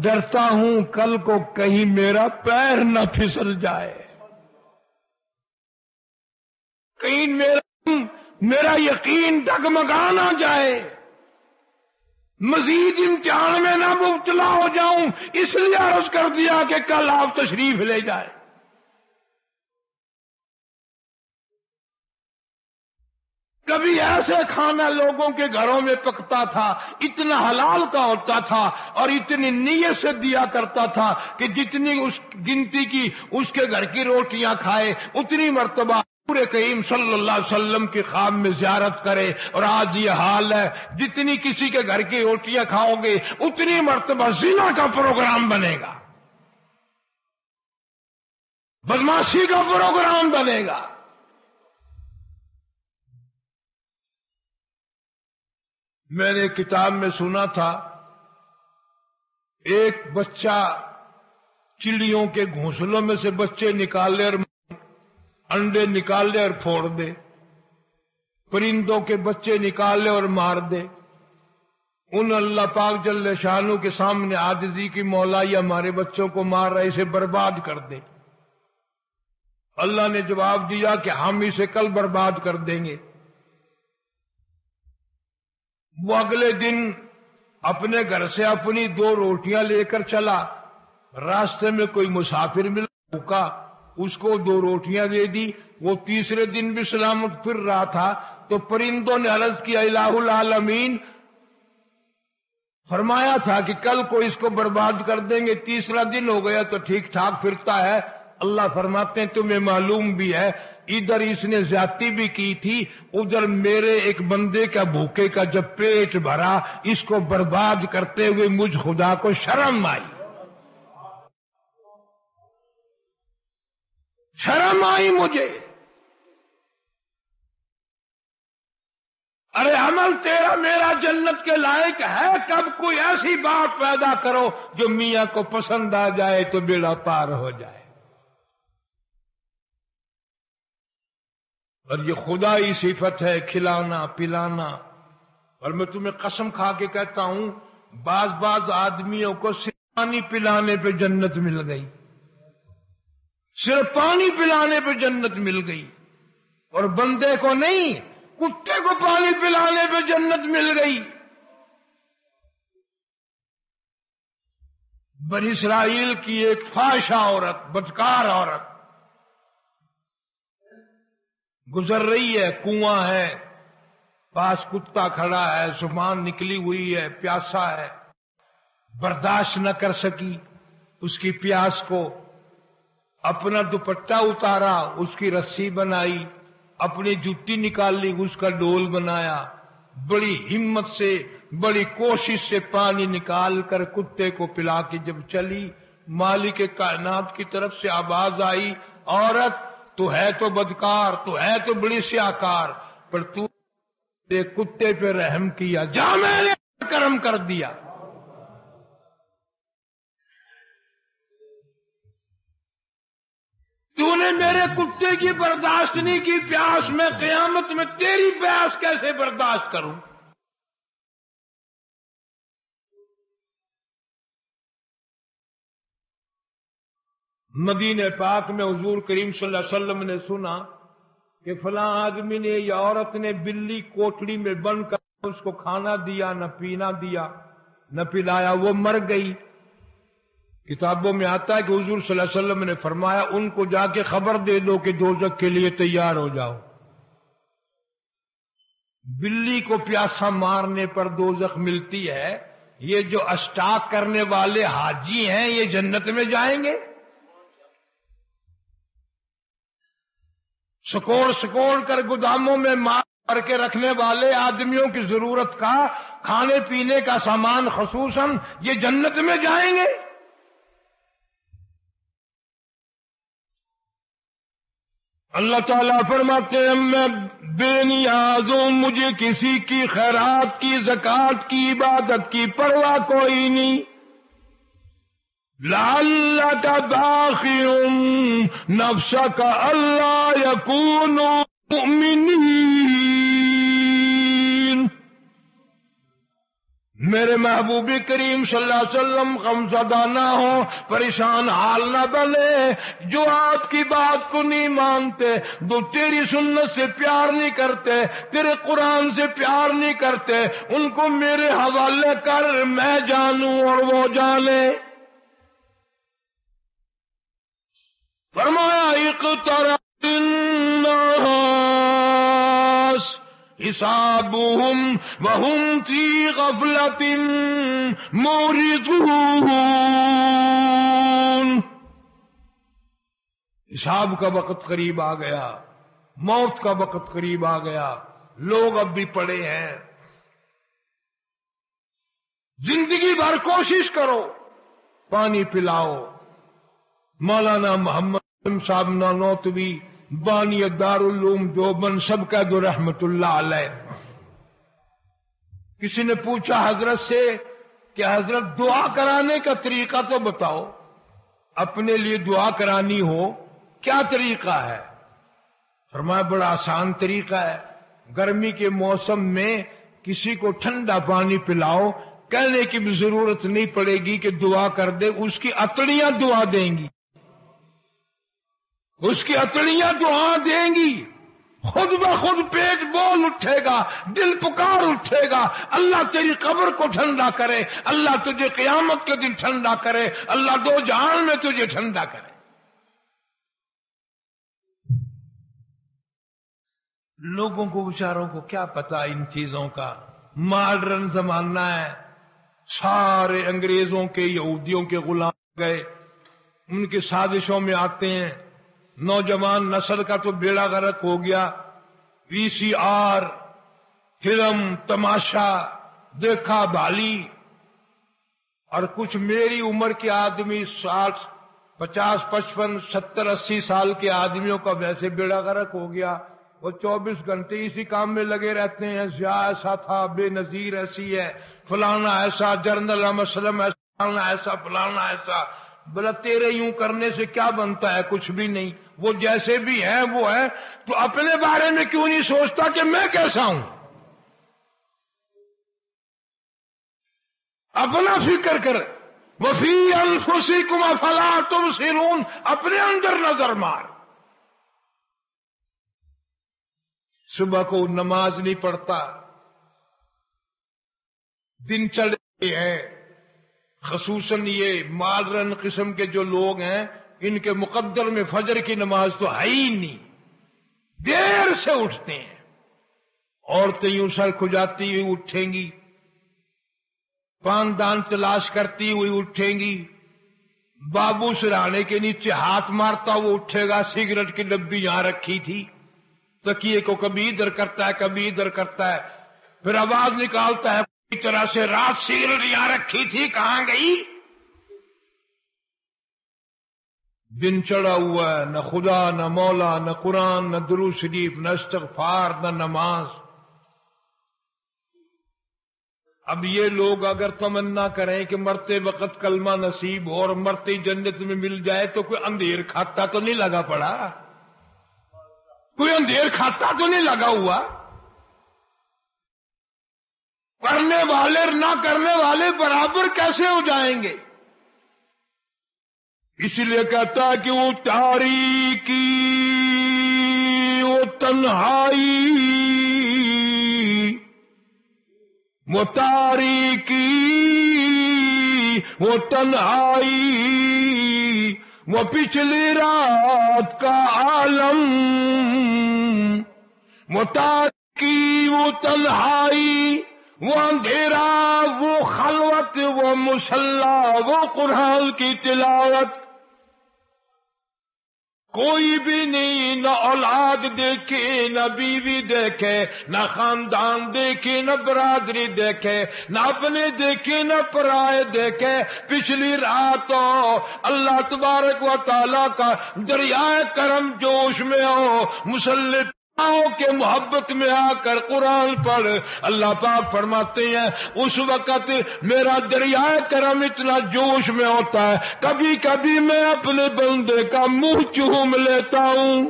ڈرتا ہوں کل کو کہیں میرا پیر نہ پھسل جائے، کہیں میرا یقین ڈگمگا نہ جائے، مزید امتحان میں نہ مبتلا ہو جاؤں، اس لیے عرض کر دیا کہ کل آپ تشریف لے جائیں. کبھی ایسے کھانا لوگوں کے گھروں میں پکتا تھا، اتنا حلال کا ہوتا تھا اور اتنی نیت سے دیا کرتا تھا کہ جتنی اس گنتی کی اس کے گھر کی روٹیاں کھائے اتنی مرتبہ پورے کریم صلی اللہ علیہ وسلم کی خواب میں زیارت کرے. اور آج یہ حال ہے، جتنی کسی کے گھر کی روٹیاں کھاؤ گے اتنی مرتبہ زنا کا پروگرام بنے گا، بدماشی کا پروگرام بنے گا. میں نے کتاب میں سنا تھا ایک بچہ چڑیوں کے گھونسلوں میں سے بچے نکال لے اور انڈے نکال لے اور پھوڑ دے، پرندوں کے بچے نکال لے اور مار دے. ان اللہ پاک جل شانو کے سامنے عاجزی کی مولا یہ ہمارے بچوں کو مار رہا ہے، اسے برباد کر دے. اللہ نے جواب دیا کہ ہم اسے کل برباد کر دیں گے. وہ اگلے دن اپنے گھر سے اپنی 2 روٹیاں لے کر چلا، راستے میں کوئی مسافر ملا بھوکا، اس کو 2 روٹیاں دے دی. وہ تیسرے دن بھی سلامت پھر رہا تھا تو پرندوں نے عرض کیا الہ العالمین، فرمایا تھا کہ کل کو اس کو برباد کر دیں گے، تیسرا دن ہو گیا تو ٹھیک ٹھاک پھرتا ہے. اللہ فرماتے ہیں تمہیں معلوم بھی ہے ادھر اس نے زیادتی بھی کی تھی، ادھر میرے ایک بندے کا بھوکے کا جب پیٹ بھرا اس کو برباد کرتے ہوئے مجھ خدا کو شرم آئی، شرم آئی مجھے. ارے عمل تیرا میرا جنت کے لائق ہے، کب کوئی ایسی بات پیدا کرو جو میاں کو پسند آ جائے تو بیڑا پار ہو جائے. اور یہ خدائی صفت ہے کھلانا پلانا. اور میں تمہیں قسم کھا کے کہتا ہوں بعض آدمیوں کو صرف پانی پلانے پہ جنت مل گئی، صرف پانی پلانے پہ جنت مل گئی، اور بندے کو نہیں، کتے کو پانی پلانے پہ جنت مل گئی. بنی اسرائیل کی ایک فاحشہ عورت، بدکار عورت گزر رہی ہے، کنواں ہے، پاس کتا کھڑا ہے، زبان نکلی ہوئی ہے، پیاسا ہے، برداشت نہ کر سکی اس کی پیاس کو، اپنا دوپٹہ اتارا، اس کی رسی بنائی، اپنی جوتی نکال لی، اس کا ڈول بنایا، بڑی ہمت سے بڑی کوشش سے پانی نکال کر کتے کو پلا کے جب چلی، مالک کائنات کی طرف سے آواز آئی عورت تو ہے تو بدکار، تو ہے تو بڑی سیاکار، پر تو کتے پہ رحم کیا، جا میں نے کرم کر دیا. تو نے میرے کتے کی برداشت نہیں کی پیاس، میں قیامت میں تیری پیاس کیسے برداشت کروں؟ مدینہ پاک میں حضور کریم صلی اللہ علیہ وسلم نے سنا کہ فلاں آدمی نے یا عورت نے بلی کوٹڑی میں بند کر اس کو کھانا دیا، نہ پینا دیا، نہ پلایا، وہ مر گئی. کتابوں میں آتا ہے کہ حضور صلی اللہ علیہ وسلم نے فرمایا ان کو جا کے خبر دے دو کہ دوزخ کے لیے تیار ہو جاؤ. بلی کو پیاسا مارنے پر دوزخ ملتی ہے، یہ جو اشٹاک کرنے والے حاجی ہیں یہ جنت میں جائیں گے؟ سکوڑ سکوڑ کر گوداموں میں مال بھر کے رکھنے والے آدمیوں کی ضرورت کا کھانے پینے کا سامان خصوصاً یہ جنت میں جائیں گے؟ اللہ تعالیٰ فرماتے ہیں میں بے نیاز ہوں، مجھے کسی کی خیرات کی، زکوٰۃ کی، عبادت کی پرواہ کوئی نہیں۔ لعلک باخع نفسک الا یکونوا مؤمنین، میرے محبوب کریم صلی اللہ علیہ وسلم غمزدہ نہ ہو، پریشان حال نہ بنے، جو آپ کی بات کو نہیں مانتے، جو تیری سنت سے پیار نہیں کرتے، تیرے قرآن سے پیار نہیں کرتے، ان کو میرے حوالے کر، میں جانوں اور وہ جانے۔ فرمایا اقترب الناس حسابهم وهم في غفلة معرضون، حساب کا وقت قریب آ گیا، موت کا وقت قریب آ گیا، لوگ اب بھی پڑے ہیں۔ زندگی بھر کوشش کرو، پانی پلاؤ۔ مولانا محمد صاحب نانوتوی بانی دارالعلوم دیوبند سب کا دو رحمت اللہ علیہ، کسی نے پوچھا حضرت سے کہ حضرت دعا کرانے کا طریقہ تو بتاؤ، اپنے لیے دعا کرانی ہو کیا طریقہ ہے؟ فرمایا بڑا آسان طریقہ ہے، گرمی کے موسم میں کسی کو ٹھنڈا پانی پلاؤ، کہنے کی بھی ضرورت نہیں پڑے گی کہ دعا کر دے، اس کی اتڑیاں دعا دیں گی، اس کی اتڑیاں دعا دیں گی، خود بخود پیٹ بول اٹھے گا، دل پکار اٹھے گا، اللہ تیری قبر کو ٹھنڈا کرے، اللہ تجھے قیامت کے دن ٹھنڈا کرے، اللہ دو جہان میں تجھے ٹھنڈا کرے۔ لوگوں کو بیچاروں کو کیا پتا ان چیزوں کا، ماڈرن زمانہ ہے، سارے انگریزوں کے یہودیوں کے غلام گئے، ان کی سازشوں میں آتے ہیں، نوجوان نسل کا تو بیڑا غرق ہو گیا، VCR فلم تماشا دیکھا بھالی، اور کچھ میری عمر کے آدمی 60 50 55 70 80 سال کے آدمیوں کا ویسے بیڑا غرق ہو گیا، وہ 24 گھنٹے اسی کام میں لگے رہتے ہیں، ضیاء ایسا تھا، بے نظیر ایسی ہے، فلانا ایسا، جنرل احمد سلم ایسا، فلانا ایسا، فلانا ایسا۔ بلا تیرے یوں کرنے سے کیا بنتا ہے؟ کچھ بھی نہیں، وہ جیسے بھی ہیں وہ ہے، تو اپنے بارے میں کیوں نہیں سوچتا کہ میں کیسا ہوں؟ اپنا فکر کر، وفی انفسکم افلا تبصرون، اپنے اندر نظر مار۔ صبح کو نماز نہیں پڑھتا، دن چڑھے ہیں، خصوصاً یہ ماڈرن قسم کے جو لوگ ہیں، ان کے مقدر میں فجر کی نماز تو ہے ہی نہیں، دیر سے اٹھتے ہیں، عورتیں یوں سر کھجاتی ہوئی اٹھیں گی، پان دان تلاش کرتی ہوئی اٹھیں گی، بابو سرانے کے نیچے ہاتھ مارتا وہ اٹھے گا، سگریٹ کی ڈبی یہاں رکھی تھی، تکیے کو کبھی ادھر کرتا ہے کبھی ادھر کرتا ہے، پھر آواز نکالتا ہے اس طرح سے، رات سگریٹ یہاں رکھی تھی کہاں گئی؟ دن چڑھا ہوا ہے، نہ خدا نہ مولا نہ قرآن نہ درود شریف نہ استغفار نہ نماز۔ اب یہ لوگ اگر تمنا کریں کہ مرتے وقت کلمہ نصیب ہو اور مرتے جنت میں مل جائے تو کوئی اندھیر کھاتا تو نہیں لگا پڑا، کوئی اندھیر کھاتا تو نہیں لگا ہوا؟ کرنے والے نہ کرنے والے برابر کیسے ہو جائیں گے؟ اس لیے کہتا ہے کہ وہ تاریکی وہ تنہائی، وہ تاریکی وہ تنہائی، وہ پچھلی رات کا عالم، وہ تاریکی وہ تنہائی، وہ اندھیرا وہ خلوت، وہ مصلی وہ قرآن کی تلاوت۔ کوئی بھی نہیں، نہ اولاد دیکھے، نہ بیوی دیکھے، نہ خاندان دیکھے، نہ برادری دیکھے، نہ اپنے دیکھے، نہ پرائے دیکھے۔ پچھلی رات اللہ تبارک و تعالیٰ کا دریائے کرم جوش میں ہو، مسلط کے محبت میں آ کر قرآن پڑھ۔ اللہ پاک فرماتے ہیں اس وقت میرا دریائے کرم اتنا جوش میں ہوتا ہے، کبھی کبھی میں اپنے بندے کا منہ چوم لیتا ہوں۔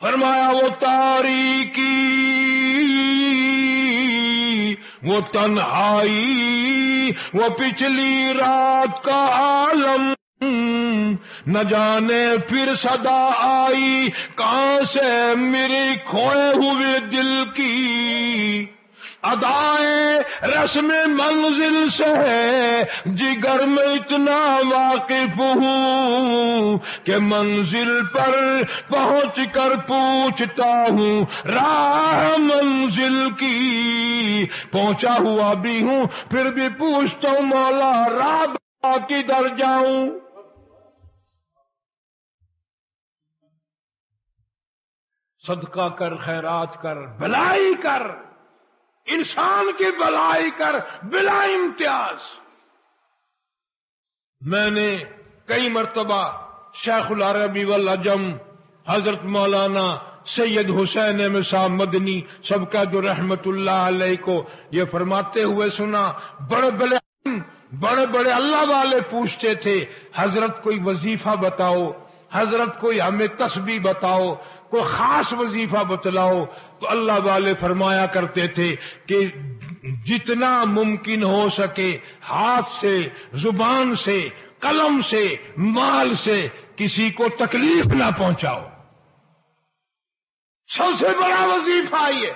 فرمایا وہ تاریکی، وہ تنہائی، وہ پچھلی رات کا عالم، نہ جانے پھر صدا آئی کہاں سے میرے کھوئے ہوئے دل کی۔ ادائیں رسم منزل سے جگر میں اتنا واقف ہوں کہ منزل پر پہنچ کر پوچھتا ہوں راہ منزل کی۔ پہنچا ہوا بھی ہوں پھر بھی پوچھتا ہوں مولا راہ کدھر جاؤں۔ صدقہ کر، خیرات کر، بھلائی کر، انسان کی بھلائی کر بلا امتیاز۔ میں نے کئی مرتبہ شیخ العربی والعجم حضرت مولانا سید حسین احمد صاحب مدنی سبقت رحمت اللہ علیہ کو یہ فرماتے ہوئے سنا، بڑے بڑے اللہ والے پوچھتے تھے حضرت کوئی وظیفہ بتاؤ، حضرت کوئی ہمیں تسبیح بتاؤ، کوئی خاص وظیفہ بتلاؤ، تو اللہ والے فرمایا کرتے تھے کہ جتنا ممکن ہو سکے ہاتھ سے، زبان سے، قلم سے، مال سے کسی کو تکلیف نہ پہنچاؤ۔ سب سے بڑا وظیفہ یہ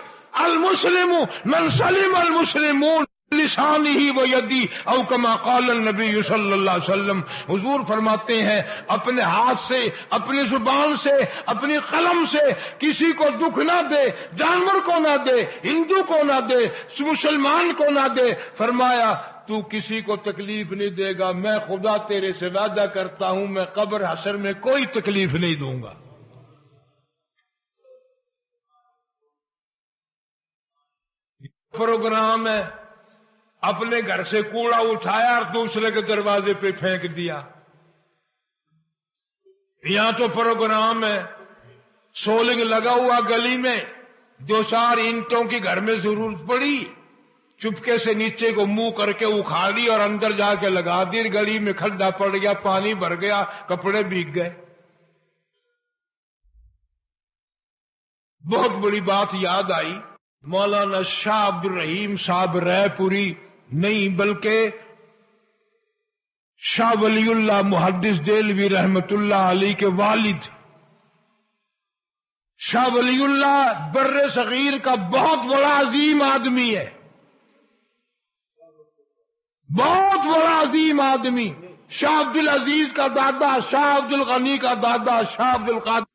المسلم من سلم المسلمون لسانی و یدی او کما قال النبی صلی اللہ علیہ وسلم۔ حضور فرماتے ہیں اپنے ہاتھ سے، اپنی زبان سے، اپنی قلم سے کسی کو دکھ نہ دے، جانور کو نہ دے، ہندو کو نہ دے، مسلمان کو نہ دے۔ فرمایا تو کسی کو تکلیف نہیں دے گا، میں خدا تیرے سے وعدہ کرتا ہوں میں قبر حشر میں کوئی تکلیف نہیں دوں گا۔ پروگرام ہے، اپنے گھر سے کوڑا اٹھایا اور دوسرے کے دروازے پہ پھینک دیا۔ یہاں تو پروگرام ہے، سولنگ لگا ہوا گلی میں، دو چار اینٹوں کی گھر میں ضرورت پڑی، چپکے سے نیچے کو منہ کر کے اکھاڑی اور اندر جا کے لگا دی، گلی میں کھڈا پڑ گیا، پانی بھر گیا، کپڑے بھیگ گئے۔ بہت بڑی بات یاد آئی، مولانا شاہ عبد الرحیم صاحب رائے پوری نہیں بلکہ شاہ ولی اللہ محدث دہلوی رحمت اللہ علیہ کے والد شاہ ولی اللہ بر صغیر کا بہت بڑا عظیم آدمی ہے، بہت بڑا عظیم آدمی۔ شاہ عبد العزیز کا دادا، شاہ عبد الغنی کا دادا، شاہ عبد القادر